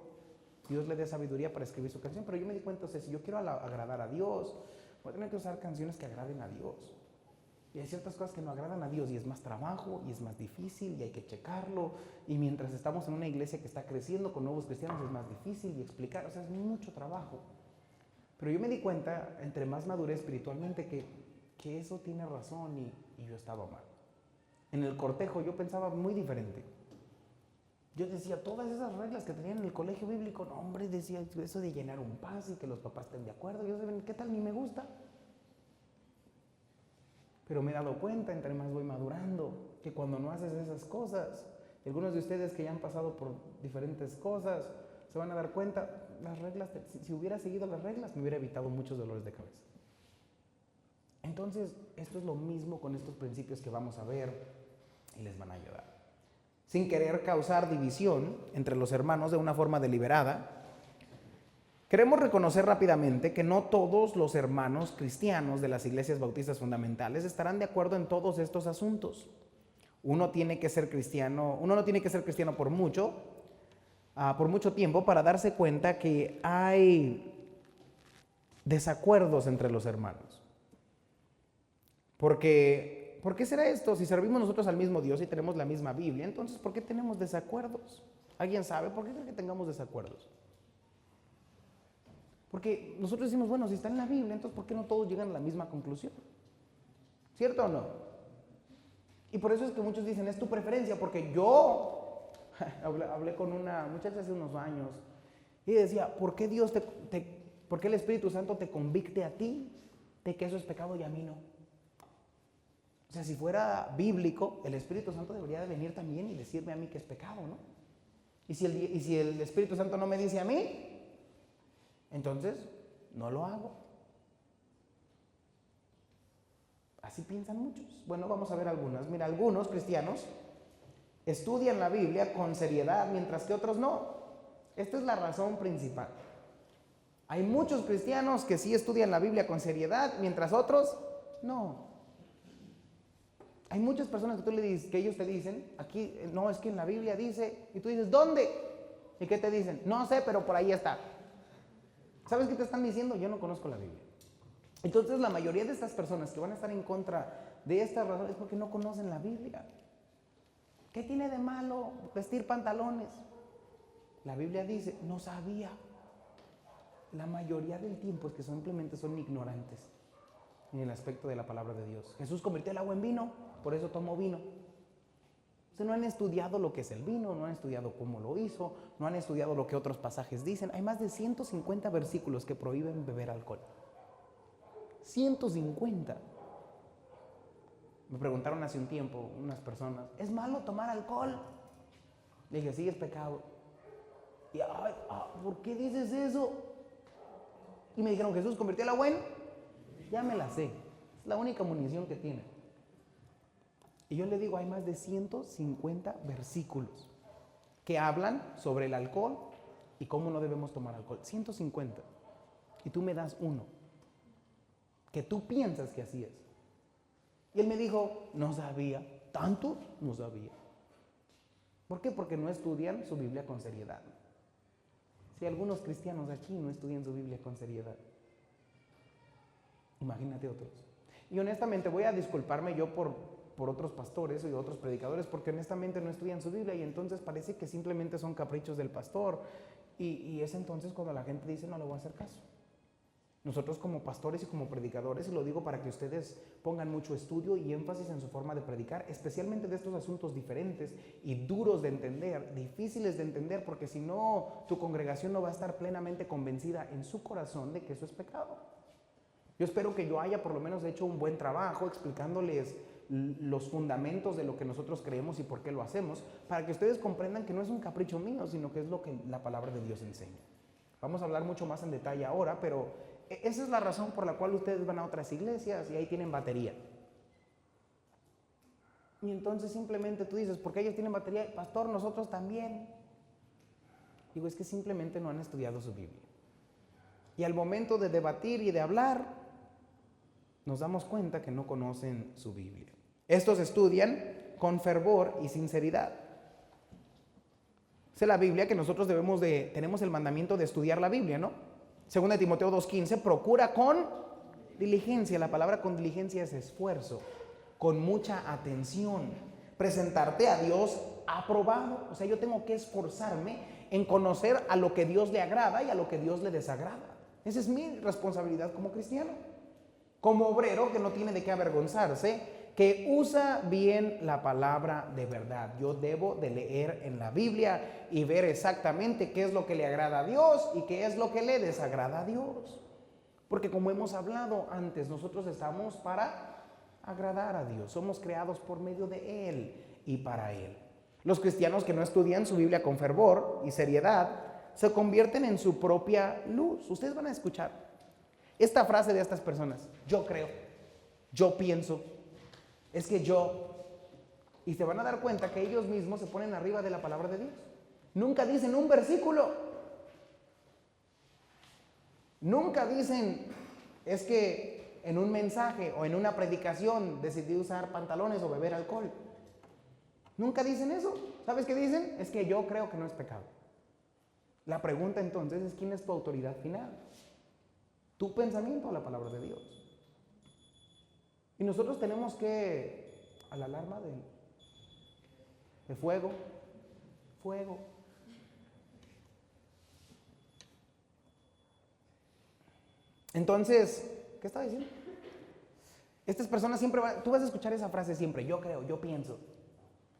A: Dios le dé sabiduría para escribir su canción. Pero yo me di cuenta, o sea, si yo quiero agradar a Dios, voy a tener que usar canciones que agraden a Dios. Y hay ciertas cosas que no agradan a Dios y es más trabajo y es más difícil y hay que checarlo. Y mientras estamos en una iglesia que está creciendo con nuevos cristianos es más difícil y explicar, o sea, es mucho trabajo. Pero yo me di cuenta, entre más maduré espiritualmente, que eso tiene razón y yo estaba mal. En el cortejo yo pensaba muy diferente. Yo decía, todas esas reglas que tenían en el colegio bíblico, no, hombre, decía eso de llenar un pase y que los papás estén de acuerdo. Yo decía, ¿qué tal? Ni me gusta. Pero me he dado cuenta, entre más voy madurando, que cuando no haces esas cosas, algunos de ustedes que ya han pasado por diferentes cosas, se van a dar cuenta, las reglas, si hubiera seguido las reglas, me hubiera evitado muchos dolores de cabeza. Entonces, esto es lo mismo con estos principios que vamos a ver y les van a ayudar. Sin querer causar división entre los hermanos de una forma deliberada, queremos reconocer rápidamente que no todos los hermanos cristianos de las iglesias bautistas fundamentales estarán de acuerdo en todos estos asuntos. Uno no tiene que ser cristiano por mucho tiempo para darse cuenta que hay desacuerdos entre los hermanos. ¿Por qué será esto? Si servimos nosotros al mismo Dios y tenemos la misma Biblia, entonces ¿por qué tenemos desacuerdos? ¿Alguien sabe por qué cree que tengamos desacuerdos? Porque nosotros decimos, bueno, si está en la Biblia, entonces ¿por qué no todos llegan a la misma conclusión? ¿Cierto o no? Y por eso es que muchos dicen, es tu preferencia, porque yo hablé con una muchacha hace unos años y decía, ¿por qué por qué el Espíritu Santo te convicte a ti de que eso es pecado y a mí no? O sea, si fuera bíblico, el Espíritu Santo debería de venir también y decirme a mí que es pecado, ¿no? Y si el Espíritu Santo no me dice a mí, entonces no lo hago. Así piensan muchos. Bueno, vamos a ver algunas. Mira, algunos cristianos estudian la Biblia con seriedad, mientras que otros no. Esta es la razón principal. Hay muchos cristianos que sí estudian la Biblia con seriedad, mientras otros no. Hay muchas personas que que ellos te dicen, aquí, no, es que en la Biblia dice, y tú dices, ¿dónde? ¿Y qué te dicen? No sé, pero por ahí está. ¿Sabes qué te están diciendo? Yo no conozco la Biblia. Entonces la mayoría de estas personas que van a estar en contra de esta razón es porque no conocen la Biblia. ¿Qué tiene de malo vestir pantalones? La Biblia dice, no sabía. La mayoría del tiempo es que simplemente son ignorantes en el aspecto de la palabra de Dios. Jesús convirtió el agua en vino, por eso tomó vino. Ustedes no han estudiado lo que es el vino, no han estudiado cómo lo hizo, no han estudiado lo que otros pasajes dicen. Hay más de 150 versículos que prohíben beber alcohol. 150. Me preguntaron hace un tiempo unas personas, ¿es malo tomar alcohol? Le dije, sí, es pecado. Y, ¿por qué dices eso? Y me dijeron, ¿Jesús convirtió el agua en? Ya me la sé. Es la única munición que tiene. Y yo le digo, hay más de 150 versículos que hablan sobre el alcohol y cómo no debemos tomar alcohol. 150. Y tú me das uno que tú piensas que así es. Y él me dijo, no sabía. ¿Tanto? No sabía. ¿Por qué? Porque no estudian su Biblia con seriedad. Si algunos cristianos aquí no estudian su Biblia con seriedad, imagínate otros. Y honestamente voy a disculparme yo por otros pastores y otros predicadores, porque honestamente no estudian su Biblia y entonces parece que simplemente son caprichos del pastor. Y es entonces cuando la gente dice, no le voy a hacer caso. Nosotros como pastores y como predicadores, y lo digo para que ustedes pongan mucho estudio y énfasis en su forma de predicar, especialmente de estos asuntos diferentes y duros de entender, difíciles de entender, porque si no, tu congregación no va a estar plenamente convencida en su corazón de que eso es pecado. Yo espero que yo haya por lo menos hecho un buen trabajo explicándoles los fundamentos de lo que nosotros creemos y por qué lo hacemos, para que ustedes comprendan que no es un capricho mío, sino que es lo que la palabra de Dios enseña. Vamos a hablar mucho más en detalle ahora, pero esa es la razón por la cual ustedes van a otras iglesias y ahí tienen batería. Y entonces simplemente tú dices, ¿por qué ellos tienen batería? Pastor, nosotros también. Digo, es que simplemente no han estudiado su Biblia. Y al momento de debatir y de hablar, nos damos cuenta que no conocen su Biblia. Estos estudian con fervor y sinceridad. Dice la Biblia que nosotros tenemos el mandamiento de estudiar la Biblia, ¿no? Según Timoteo 2:15, procura con diligencia. La palabra con diligencia es esfuerzo, con mucha atención. Presentarte a Dios aprobado. O sea, yo tengo que esforzarme en conocer a lo que Dios le agrada y a lo que Dios le desagrada. Esa es mi responsabilidad como cristiano. Como obrero que no tiene de qué avergonzarse, que usa bien la palabra de verdad. Yo debo de leer en la Biblia y ver exactamente qué es lo que le agrada a Dios y qué es lo que le desagrada a Dios. Porque como hemos hablado antes, nosotros estamos para agradar a Dios. Somos creados por medio de Él y para Él. Los cristianos que no estudian su Biblia con fervor y seriedad se convierten en su propia luz. Ustedes van a escuchar esta frase de estas personas: yo creo, yo pienso, es que yo. Y se van a dar cuenta que ellos mismos se ponen arriba de la palabra de Dios. Nunca dicen un versículo. Nunca dicen, es que en un mensaje o en una predicación decidí usar pantalones o beber alcohol. Nunca dicen eso. ¿Sabes qué dicen? Es que yo creo que no es pecado. La pregunta entonces es, ¿quién es tu autoridad final? ¿Tu pensamiento o la palabra de Dios? Y nosotros tenemos que, a la alarma de fuego, Entonces, ¿qué estaba diciendo? Estas personas siempre tú vas a escuchar esa frase siempre, yo creo, yo pienso.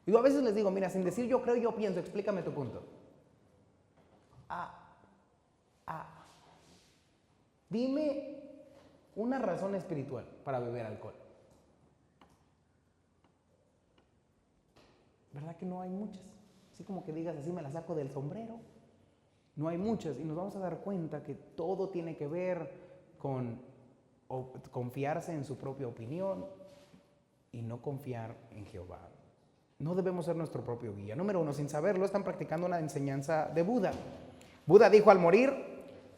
A: Y yo a veces les digo, mira, sin decir yo creo, yo pienso, explícame tu punto. Dime una razón espiritual para beber alcohol. ¿Verdad que no hay muchas? Así como que digas, así me la saco del sombrero. No hay muchas y nos vamos a dar cuenta que todo tiene que ver con confiarse en su propia opinión y no confiar en Jehová. No debemos ser nuestro propio guía. Número 1, sin saberlo, están practicando una enseñanza de Buda. Buda dijo al morir,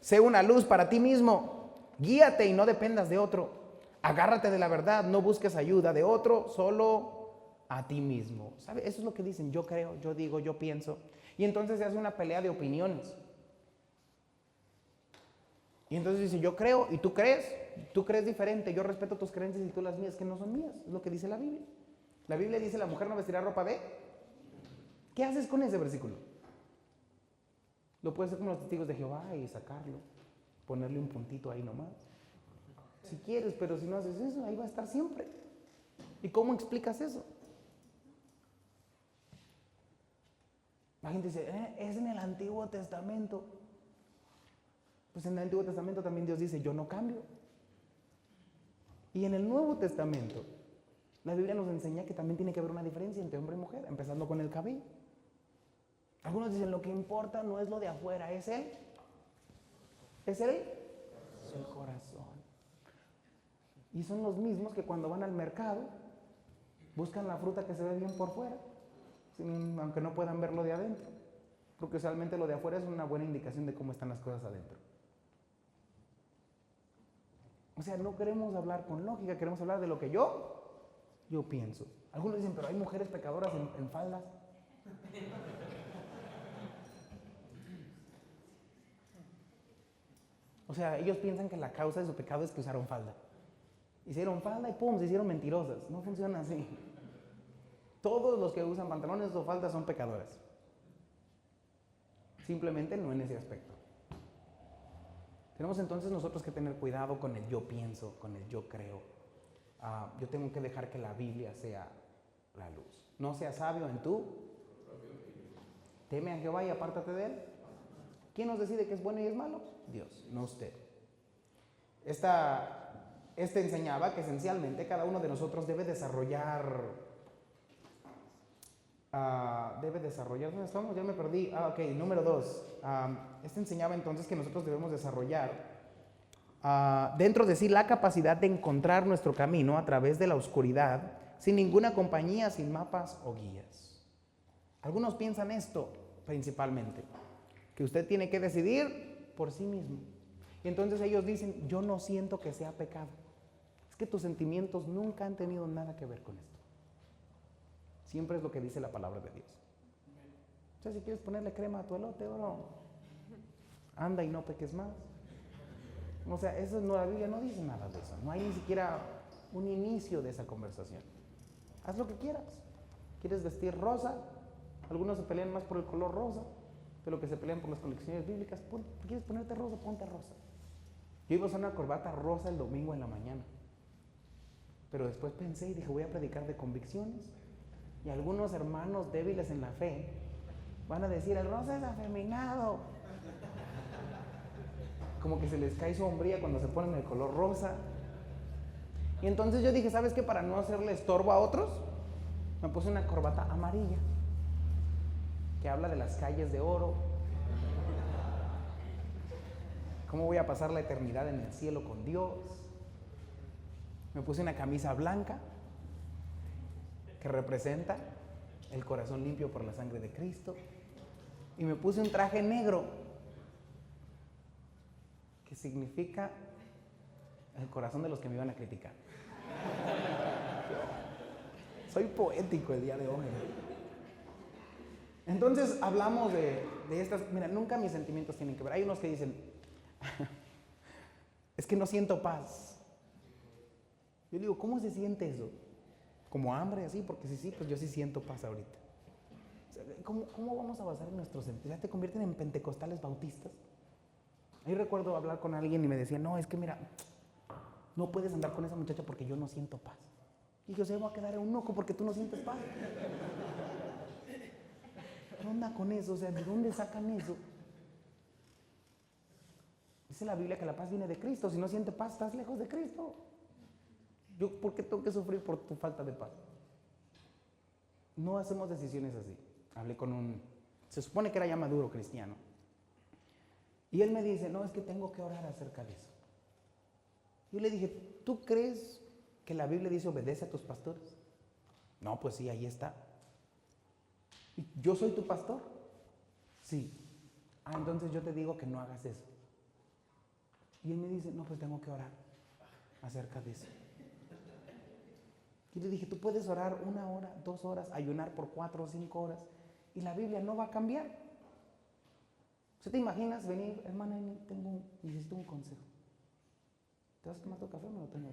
A: sé una luz para ti mismo, guíate y no dependas de otro. Agárrate de la verdad, no busques ayuda de otro, solo a ti mismo. ¿Sabe? Eso es lo que dicen, yo creo, yo digo, yo pienso. Y entonces se hace una pelea de opiniones. Y entonces dice, yo creo y tú crees diferente, yo respeto tus creencias y tú las mías, que no son mías, es lo que dice la Biblia. La Biblia dice, la mujer no vestirá ropa de... ¿Qué haces con ese versículo? Lo puedes hacer con los testigos de Jehová y sacarlo, ponerle un puntito ahí nomás. Si quieres, pero si no haces eso, ahí va a estar siempre. ¿Y cómo explicas eso? La gente dice, es en el Antiguo Testamento. Pues en el Antiguo Testamento también Dios dice, yo no cambio. Y en el Nuevo Testamento, la Biblia nos enseña que también tiene que haber una diferencia entre hombre y mujer, empezando con el cabello. Algunos dicen, lo que importa no es lo de afuera, es el corazón. Y son los mismos que cuando van al mercado, buscan la fruta que se ve bien por fuera, aunque no puedan verlo de adentro. Porque usualmente lo de afuera es una buena indicación de cómo están las cosas adentro. O sea, no queremos hablar con lógica, queremos hablar de lo que yo pienso. Algunos dicen, pero hay mujeres pecadoras en faldas. O sea, ellos piensan que la causa de su pecado es que usaron falda. Hicieron falda y pum, se hicieron mentirosas. No funciona así. Todos los que usan pantalones o faldas son pecadores. Simplemente no en ese aspecto. Tenemos entonces nosotros que tener cuidado con el yo pienso, con el yo creo. Yo tengo que dejar que la Biblia sea la luz. No seas sabio en tú. Teme a Jehová y apártate de él. ¿Quién nos decide qué es bueno y es malo? Dios, no usted. Este enseñaba que esencialmente cada uno de nosotros debe desarrollar, ¿dónde estamos? Ya me perdí. Ok, número 2. Este enseñaba entonces que nosotros debemos desarrollar dentro de sí la capacidad de encontrar nuestro camino a través de la oscuridad, sin ninguna compañía, sin mapas o guías. Algunos piensan esto principalmente, que usted tiene que decidir por sí mismo. Y entonces ellos dicen, yo no siento que sea pecado. Es que tus sentimientos nunca han tenido nada que ver con esto. Siempre es lo que dice la palabra de Dios. O sea, si quieres ponerle crema a tu elote, bro, anda y no peques más. O sea, eso no, la Biblia no dice nada de eso. No hay ni siquiera un inicio de esa conversación. Haz lo que quieras. ¿Quieres vestir rosa? Algunos se pelean más por el color rosa de lo que se pelean por las colecciones bíblicas. ¿Quieres ponerte rosa? Ponte rosa. Yo iba a usar una corbata rosa el domingo en la mañana. Pero después pensé y dije, voy a predicar de convicciones. Y algunos hermanos débiles en la fe van a decir, el rosa es afeminado. Como que se les cae su hombría cuando se ponen el color rosa. Y entonces yo dije, ¿sabes qué? Para no hacerle estorbo a otros, me puse una corbata amarilla que habla de las calles de oro. ¿Cómo voy a pasar la eternidad en el cielo con Dios? Me puse una camisa blanca que representa el corazón limpio por la sangre de Cristo. Y me puse un traje negro que significa el corazón de los que me iban a criticar. Soy poético el día de hoy. Entonces hablamos de estas. Mira, nunca mis sentimientos tienen que ver. Hay unos que dicen, es que no siento paz. Yo digo, ¿cómo se siente eso? ¿Como hambre así? Porque sí, pues yo sí siento paz ahorita. ¿Cómo vamos a basar en nuestros sentimientos? ¿Ya te convierten en pentecostales bautistas? Ahí recuerdo hablar con alguien y me decía, no, es que mira, no puedes andar con esa muchacha porque yo no siento paz. Y yo se va a quedar un loco porque tú no sientes paz. ¿Qué onda con eso? O sea, ¿de dónde sacan eso? Dice la Biblia que la paz viene de Cristo. Si no sientes paz, estás lejos de Cristo. ¿Yo por qué tengo que sufrir por tu falta de paz? No hacemos decisiones así. Hablé con se supone que era ya maduro cristiano. Y él me dice, no, es que tengo que orar acerca de eso. Yo le dije, ¿tú crees que la Biblia dice obedece a tus pastores? No, pues sí, ahí está. ¿Yo soy tu pastor? Sí. Ah, entonces yo te digo que no hagas eso. Y él me dice, no, pues tengo que orar acerca de eso. Y le dije, tú puedes orar 1 hora, 2 horas, ayunar por 4 o 5 horas, y la Biblia no va a cambiar. ¿Usted te imaginas venir, hermana, necesito un consejo? ¿Te vas a tomar tu café o me lo tengo?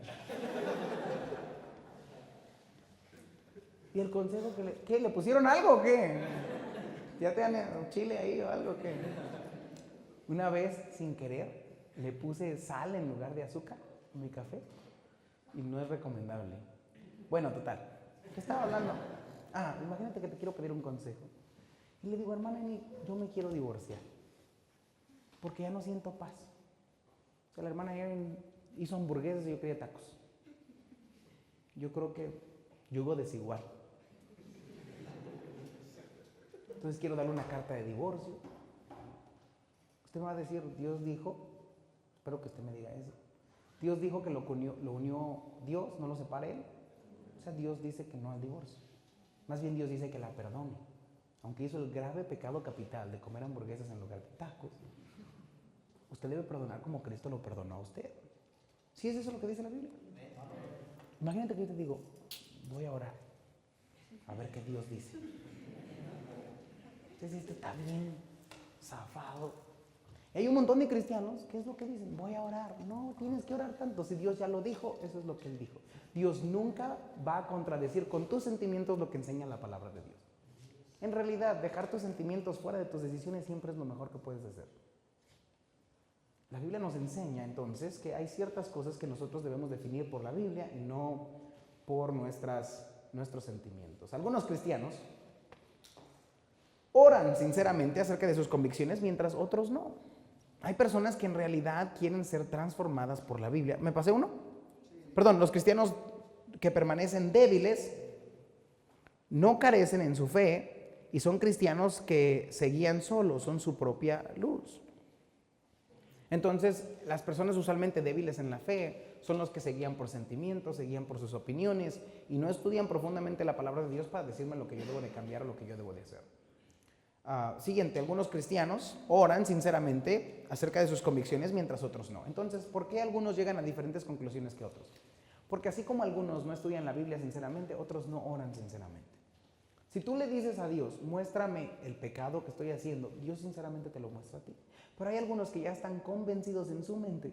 A: ¿Y el consejo que qué? ¿Le pusieron algo o qué? ¿Ya te dan chile ahí o algo que? Una vez, sin querer, le puse sal en lugar de azúcar en mi café y no es recomendable. Bueno, total. ¿Qué estaba hablando? Imagínate que te quiero pedir un consejo. Y le digo, hermana, yo me quiero divorciar porque ya no siento paz. O sea, la hermana Erin hizo hamburguesas y yo quería tacos. Yo creo que yugo desigual. Entonces quiero darle una carta de divorcio. Usted me va a decir, Dios dijo, espero que usted me diga eso. Dios dijo que lo unió Dios, no lo separe Él. O sea, Dios dice que no al divorcio. Más bien Dios dice que la perdone. Aunque hizo el grave pecado capital de comer hamburguesas en lugar de tacos, usted debe perdonar como Cristo lo perdonó a usted. ¿Sí es eso lo que dice la Biblia? Imagínate que yo te digo, voy a orar, a ver qué Dios dice. Entonces esto está bien zafado. Hay un montón de cristianos, ¿qué es lo que dicen? Voy a orar. No, tienes que orar tanto. Si Dios ya lo dijo, eso es lo que Él dijo. Dios nunca va a contradecir con tus sentimientos lo que enseña la palabra de Dios. En realidad, dejar tus sentimientos fuera de tus decisiones siempre es lo mejor que puedes hacer. La Biblia nos enseña entonces que hay ciertas cosas que nosotros debemos definir por la Biblia y no por nuestros sentimientos. Algunos cristianos oran sinceramente acerca de sus convicciones, mientras otros no. Hay personas que en realidad quieren ser transformadas por la Biblia. ¿Me pasé uno? Perdón, los cristianos que permanecen débiles no carecen en su fe y son cristianos que se guían solos, son su propia luz. Entonces, las personas usualmente débiles en la fe son los que se guían por sentimientos, se guían por sus opiniones y no estudian profundamente la palabra de Dios para decirme lo que yo debo de cambiar o lo que yo debo de hacer. Siguiente, algunos cristianos oran sinceramente acerca de sus convicciones mientras otros no. Entonces, ¿por qué algunos llegan a diferentes conclusiones que otros? Porque así como algunos no estudian la Biblia sinceramente, otros no oran sinceramente. Si tú le dices a Dios, muéstrame el pecado que estoy haciendo, Dios sinceramente te lo muestra a ti. Pero hay algunos que ya están convencidos en su mente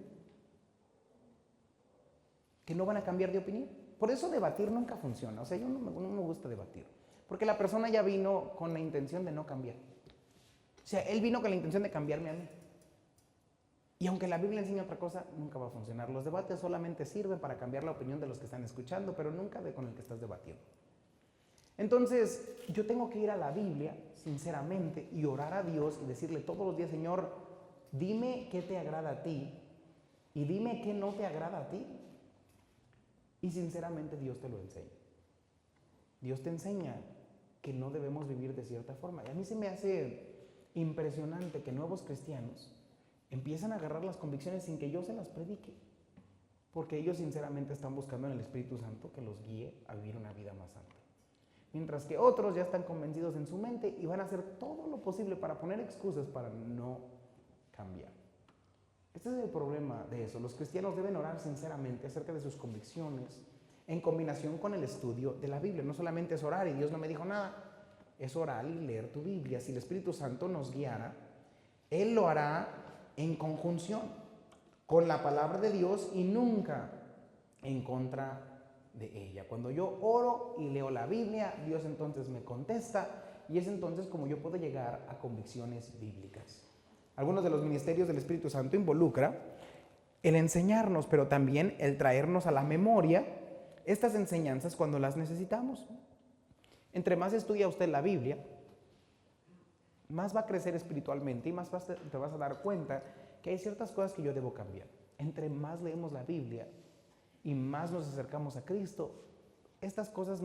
A: que no van a cambiar de opinión. Por eso debatir nunca funciona. O sea, yo no me gusta debatir. Porque la persona ya vino con la intención de no cambiar. O sea, él vino con la intención de cambiarme a mí. Y aunque la Biblia enseña otra cosa, nunca va a funcionar. Los debates solamente sirven para cambiar la opinión de los que están escuchando, pero nunca de con el que estás debatiendo. Entonces, yo tengo que ir a la Biblia, sinceramente, y orar a Dios y decirle todos los días, Señor, dime qué te agrada a ti y dime qué no te agrada a ti. Y sinceramente Dios te lo enseña. Dios te enseña que no debemos vivir de cierta forma. Y a mí se me hace impresionante que nuevos cristianos empiezan a agarrar las convicciones sin que yo se las predique. Porque ellos sinceramente están buscando en el Espíritu Santo que los guíe a vivir una vida más santa. Mientras que otros ya están convencidos en su mente y van a hacer todo lo posible para poner excusas para no cambiar. Este es el problema de eso. Los cristianos deben orar sinceramente acerca de sus convicciones en combinación con el estudio de la Biblia. No solamente es orar y Dios no me dijo nada, es orar y leer tu Biblia. Si el Espíritu Santo nos guiara, Él lo hará en conjunción con la palabra de Dios y nunca en contra de ella. Cuando yo oro y leo la Biblia, Dios entonces me contesta y es entonces como yo puedo llegar a convicciones bíblicas. Algunos de los ministerios del Espíritu Santo involucra el enseñarnos, pero también el traernos a la memoria estas enseñanzas cuando las necesitamos. Entre más estudia usted la Biblia, más va a crecer espiritualmente y más te vas a dar cuenta que hay ciertas cosas que yo debo cambiar. Entre más leemos la Biblia y más nos acercamos a Cristo, estas cosas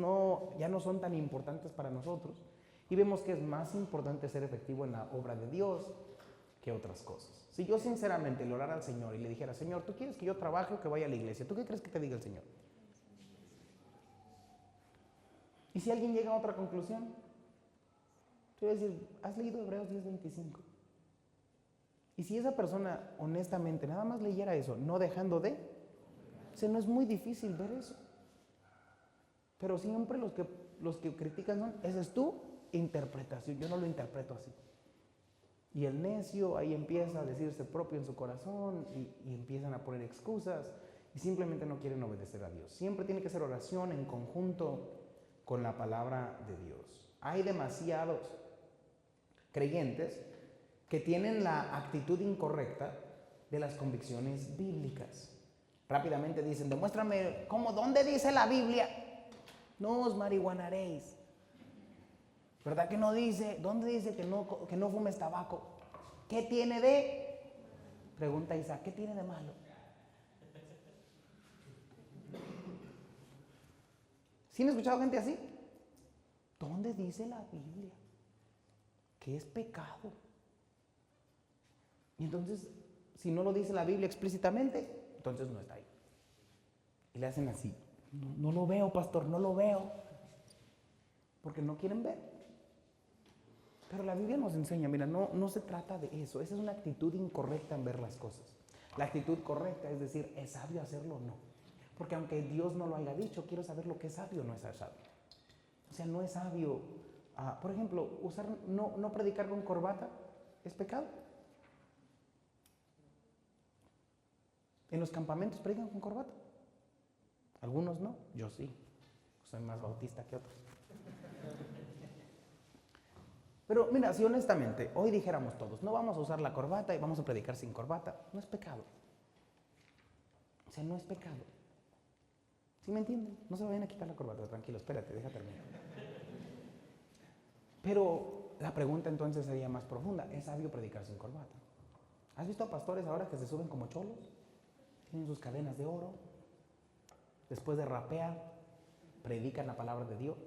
A: ya no son tan importantes para nosotros y vemos que es más importante ser efectivo en la obra de Dios que otras cosas. Si yo sinceramente le orara al Señor y le dijera, Señor, ¿tú quieres que yo trabaje o que vaya a la iglesia? ¿Tú qué crees que te diga el Señor? Y si alguien llega a otra conclusión, tú vas a decir, ¿has leído Hebreos 10:25? Y si esa persona honestamente nada más leyera eso, no dejando de, no es muy difícil ver eso. Pero siempre los que critican son, esa es tu interpretación, yo no lo interpreto así. Y el necio ahí empieza a decirse propio en su corazón y empiezan a poner excusas y simplemente no quieren obedecer a Dios. Siempre tiene que ser oración en conjunto con la palabra de Dios. Hay demasiados creyentes que tienen la actitud incorrecta de las convicciones bíblicas. Rápidamente dicen, demuéstrame dónde dice la Biblia, no os marihuanaréis. ¿Verdad que no dice? ¿Dónde dice que no fumes tabaco? ¿Qué tiene de? Pregunta Isaac, ¿qué tiene de malo? ¿Sí han escuchado gente así? ¿Dónde dice la Biblia que es pecado? Y entonces, si no lo dice la Biblia explícitamente, entonces no está ahí. Y le hacen así, no lo veo, pastor, no lo veo. Porque no quieren ver. Pero la Biblia nos enseña, mira, no se trata de eso. Esa es una actitud incorrecta en ver las cosas. La actitud correcta es decir, ¿es sabio hacerlo o no? Porque aunque Dios no lo haya dicho, quiero saber lo que es sabio o no es sabio. O sea, no es sabio. Por ejemplo, no predicar con corbata es pecado. En los campamentos predican con corbata. Algunos no, yo sí. Soy más bautista que otros. Pero mira, si honestamente hoy dijéramos todos, no vamos a usar la corbata y vamos a predicar sin corbata, no es pecado. O sea, no es pecado. ¿Sí me entienden? No se vayan a quitar la corbata, tranquilo, espérate, deja terminar. Pero la pregunta entonces sería más profunda, ¿es sabio predicar sin corbata? ¿Has visto a pastores ahora que se suben como cholos? Tienen sus cadenas de oro, después de rapear, predican la palabra de Dios.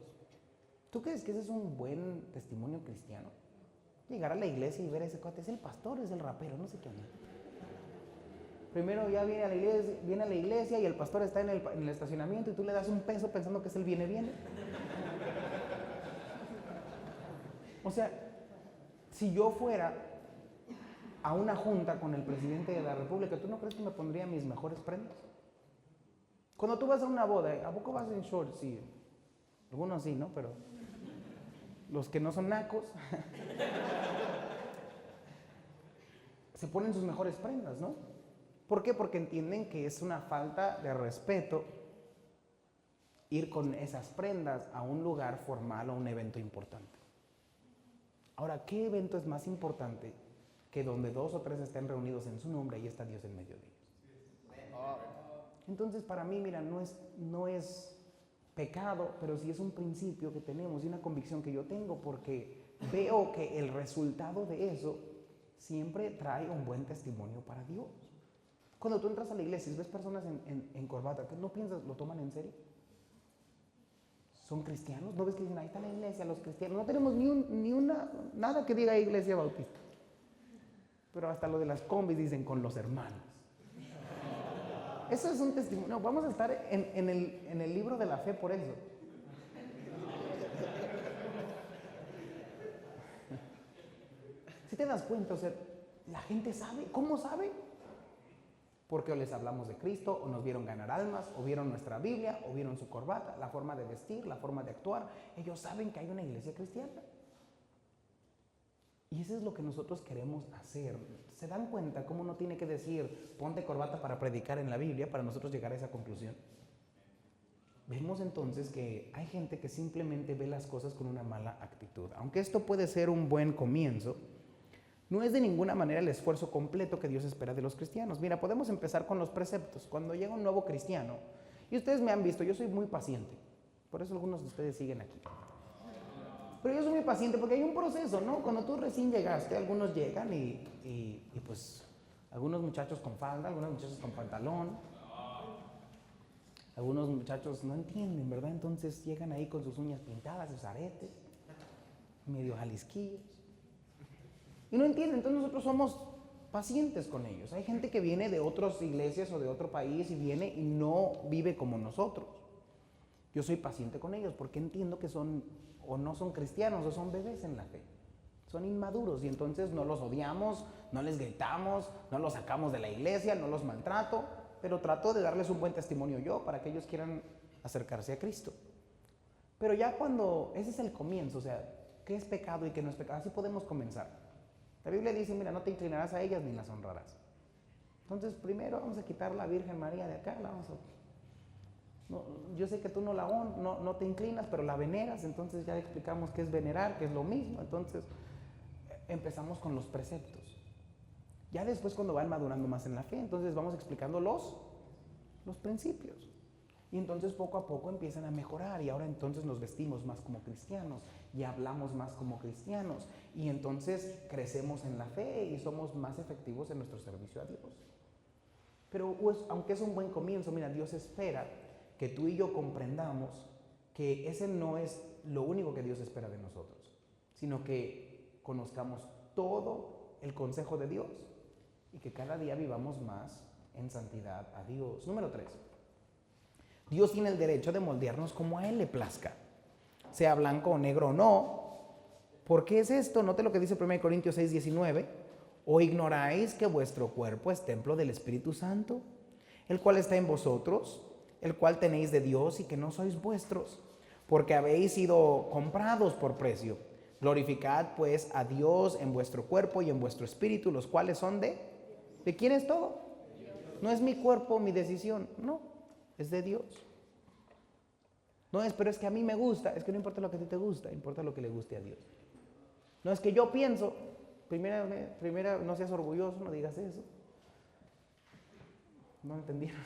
A: ¿Tú crees que ese es un buen testimonio cristiano? Llegar a la iglesia y ver a ese cuate, es el pastor, es el rapero, no sé qué onda. Primero ya viene a la iglesia y el pastor está en el estacionamiento y tú le das un peso pensando que es el viene. O sea, si yo fuera a una junta con el presidente de la República, ¿tú no crees que me pondría mis mejores prendas? Cuando tú vas a una boda, ¿a poco vas en shorts? Sí, algunos sí, ¿no? Pero los que no son nacos se ponen sus mejores prendas, ¿no? ¿Por qué? Porque entienden que es una falta de respeto ir con esas prendas a un lugar formal o a un evento importante. Ahora, ¿qué evento es más importante que donde 2 o 3 estén reunidos en su nombre y está Dios en medio de ellos? Entonces, para mí, mira, no es pecado, pero sí es un principio que tenemos y una convicción que yo tengo porque veo que el resultado de eso siempre trae un buen testimonio para Dios. Cuando tú entras a la iglesia y ves personas en corbata, ¿no piensas, lo toman en serio? ¿Son cristianos? ¿No ves que dicen, ahí está la iglesia, los cristianos? No tenemos nada que diga iglesia bautista. Pero hasta lo de las combis dicen con los hermanos. Eso es un testimonio. No, vamos a estar en el libro de la fe por eso. Si te das cuenta, o sea, la gente sabe. ¿Cómo sabe? Porque o les hablamos de Cristo, o nos vieron ganar almas, o vieron nuestra Biblia, o vieron su corbata, la forma de vestir, la forma de actuar. Ellos saben que hay una iglesia cristiana. Y eso es lo que nosotros queremos hacer. ¿Se dan cuenta cómo no tiene que decir ponte corbata para predicar en la Biblia para nosotros llegar a esa conclusión? Vemos entonces que hay gente que simplemente ve las cosas con una mala actitud. Aunque esto puede ser un buen comienzo, No es de ninguna manera el esfuerzo completo que Dios espera de los cristianos. Mira, podemos empezar con los preceptos. Cuando llega un nuevo cristiano, y ustedes me han visto, yo soy muy paciente. Por eso algunos de ustedes siguen aquí. Pero yo soy muy paciente porque hay un proceso, ¿no? Cuando tú recién llegaste, algunos llegan y pues algunos muchachos con falda, algunos muchachos con pantalón, algunos muchachos no entienden, ¿verdad? Entonces llegan ahí con sus uñas pintadas, sus aretes, medio jalisquillos. Y no entienden, entonces nosotros somos pacientes con ellos. Hay gente que viene de otras iglesias o de otro país y viene y no vive como nosotros. Yo soy paciente con ellos porque entiendo que son o no son cristianos o son bebés en la fe. Son inmaduros y entonces no los odiamos, no les gritamos, no los sacamos de la iglesia, no los maltrato, pero trato de darles un buen testimonio yo para que ellos quieran acercarse a Cristo. Pero ya cuando, ese es el comienzo, o sea, ¿qué es pecado y qué no es pecado? Así podemos comenzar. La Biblia dice, mira, no te inclinarás a ellas ni las honrarás. Entonces, primero vamos a quitar la Virgen María de acá, la vamos a... No, yo sé que tú no te inclinas, pero la veneras, entonces ya explicamos qué es venerar, que es lo mismo. Entonces, empezamos con los preceptos. Ya después, cuando van madurando más en la fe, entonces vamos explicando los principios. Y entonces poco a poco empiezan a mejorar y ahora entonces nos vestimos más como cristianos y hablamos más como cristianos y entonces crecemos en la fe y somos más efectivos en nuestro servicio a Dios. Pero pues, aunque es un buen comienzo, mira, Dios espera que tú y yo comprendamos que ese no es lo único que Dios espera de nosotros, sino que conozcamos todo el consejo de Dios y que cada día vivamos más en santidad a Dios. Número 3. Dios tiene el derecho de moldearnos como a Él le plazca, sea blanco o negro o no. ¿Por qué es esto? Note lo que dice 1 Corintios 6:19. ¿O ignoráis que vuestro cuerpo es templo del Espíritu Santo, el cual está en vosotros, el cual tenéis de Dios y que no sois vuestros, porque habéis sido comprados por precio? Glorificad pues a Dios en vuestro cuerpo y en vuestro espíritu, los cuales son ¿de quién es todo? No es mi cuerpo, mi decisión, no, es de Dios. No es, pero es que a mí me gusta, es que no importa lo que a ti te gusta, importa lo que le guste a Dios. No es que yo pienso, primera no seas orgulloso, no digas eso. No entendieron.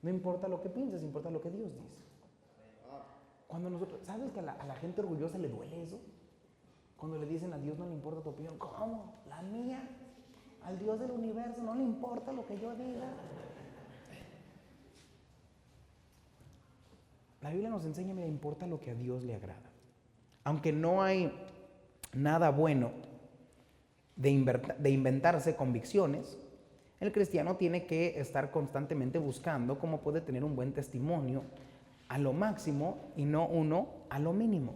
A: No importa lo que pienses, importa lo que Dios dice. Cuando nosotros, ¿sabes que a la gente orgullosa le duele eso? Cuando le dicen a Dios no le importa tu opinión. ¿Cómo? La mía. Al Dios del universo no le importa lo que yo diga. La Biblia nos enseña, mira, importa lo que a Dios le agrada. Aunque no hay nada bueno de inventarse convicciones, el cristiano tiene que estar constantemente buscando cómo puede tener un buen testimonio a lo máximo y no uno a lo mínimo.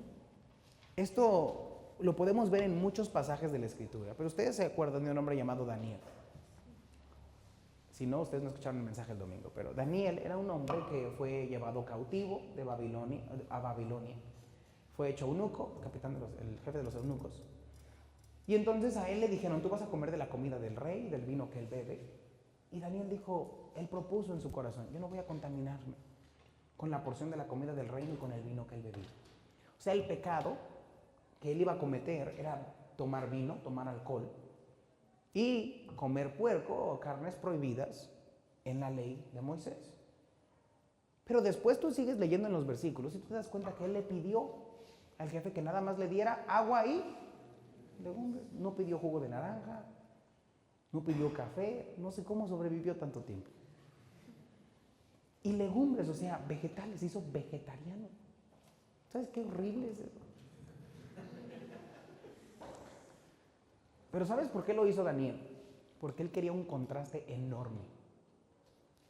A: Esto lo podemos ver en muchos pasajes de la Escritura, pero ustedes se acuerdan de un hombre llamado Daniel. Si no, ustedes no escucharon el mensaje el domingo, pero Daniel era un hombre que fue llevado cautivo de Babilonia a Babilonia. Fue hecho eunuco, el jefe de los eunucos. Y entonces a él le dijeron, tú vas a comer de la comida del rey, del vino que él bebe. Y Daniel dijo, él propuso en su corazón, yo no voy a contaminarme con la porción de la comida del rey ni con el vino que él bebía. O sea, el pecado que él iba a cometer era tomar vino, tomar alcohol y comer puerco o carnes prohibidas en la ley de Moisés. Pero después tú sigues leyendo en los versículos y tú te das cuenta que él le pidió al jefe que nada más le diera agua y legumbres. No pidió jugo de naranja, no pidió café, no sé cómo sobrevivió tanto tiempo. Y legumbres, o sea, vegetales, hizo vegetariano. ¿Sabes qué horrible es eso? Pero ¿sabes por qué lo hizo Daniel? Porque él quería un contraste enorme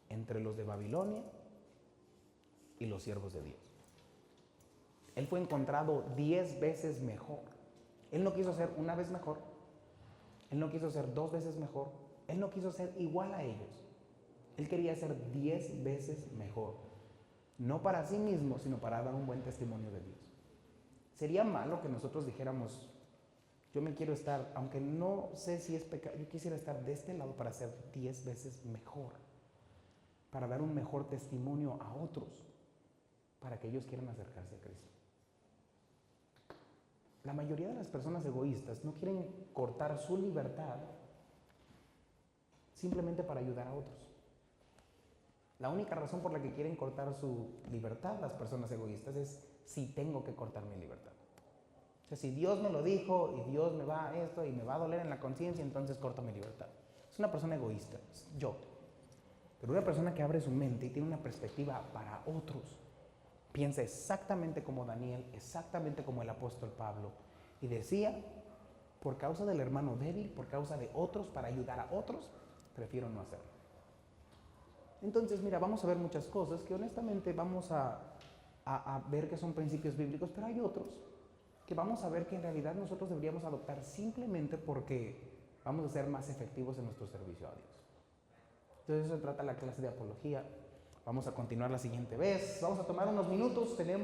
A: entre los de Babilonia y los siervos de Dios. Él fue encontrado 10 veces mejor. Él no quiso ser una vez mejor. Él no quiso ser 2 veces mejor. Él no quiso ser igual a ellos. Él quería ser 10 veces mejor. No para sí mismo, sino para dar un buen testimonio de Dios. Sería malo que nosotros dijéramos, yo me quiero estar, aunque no sé si es pecado, yo quisiera estar de este lado para ser 10 veces mejor. Para dar un mejor testimonio a otros. Para que ellos quieran acercarse a Cristo. La mayoría de las personas egoístas no quieren cortar su libertad simplemente para ayudar a otros. La única razón por la que quieren cortar su libertad las personas egoístas es si tengo que cortar mi libertad. O sea, si Dios me lo dijo y Dios me va a esto y me va a doler en la conciencia, entonces corto mi libertad. Es una persona egoísta, es yo. Pero una persona que abre su mente y tiene una perspectiva para otros, piensa exactamente como Daniel, exactamente como el apóstol Pablo, y decía, por causa del hermano débil, por causa de otros, para ayudar a otros, prefiero no hacerlo. Entonces, mira, vamos a ver muchas cosas que honestamente vamos a ver que son principios bíblicos, pero hay otros que vamos a ver que en realidad nosotros deberíamos adoptar simplemente porque vamos a ser más efectivos en nuestro servicio a Dios. Entonces, eso se trata la clase de apología. Vamos a continuar la siguiente vez. Vamos a tomar unos minutos. Tenemos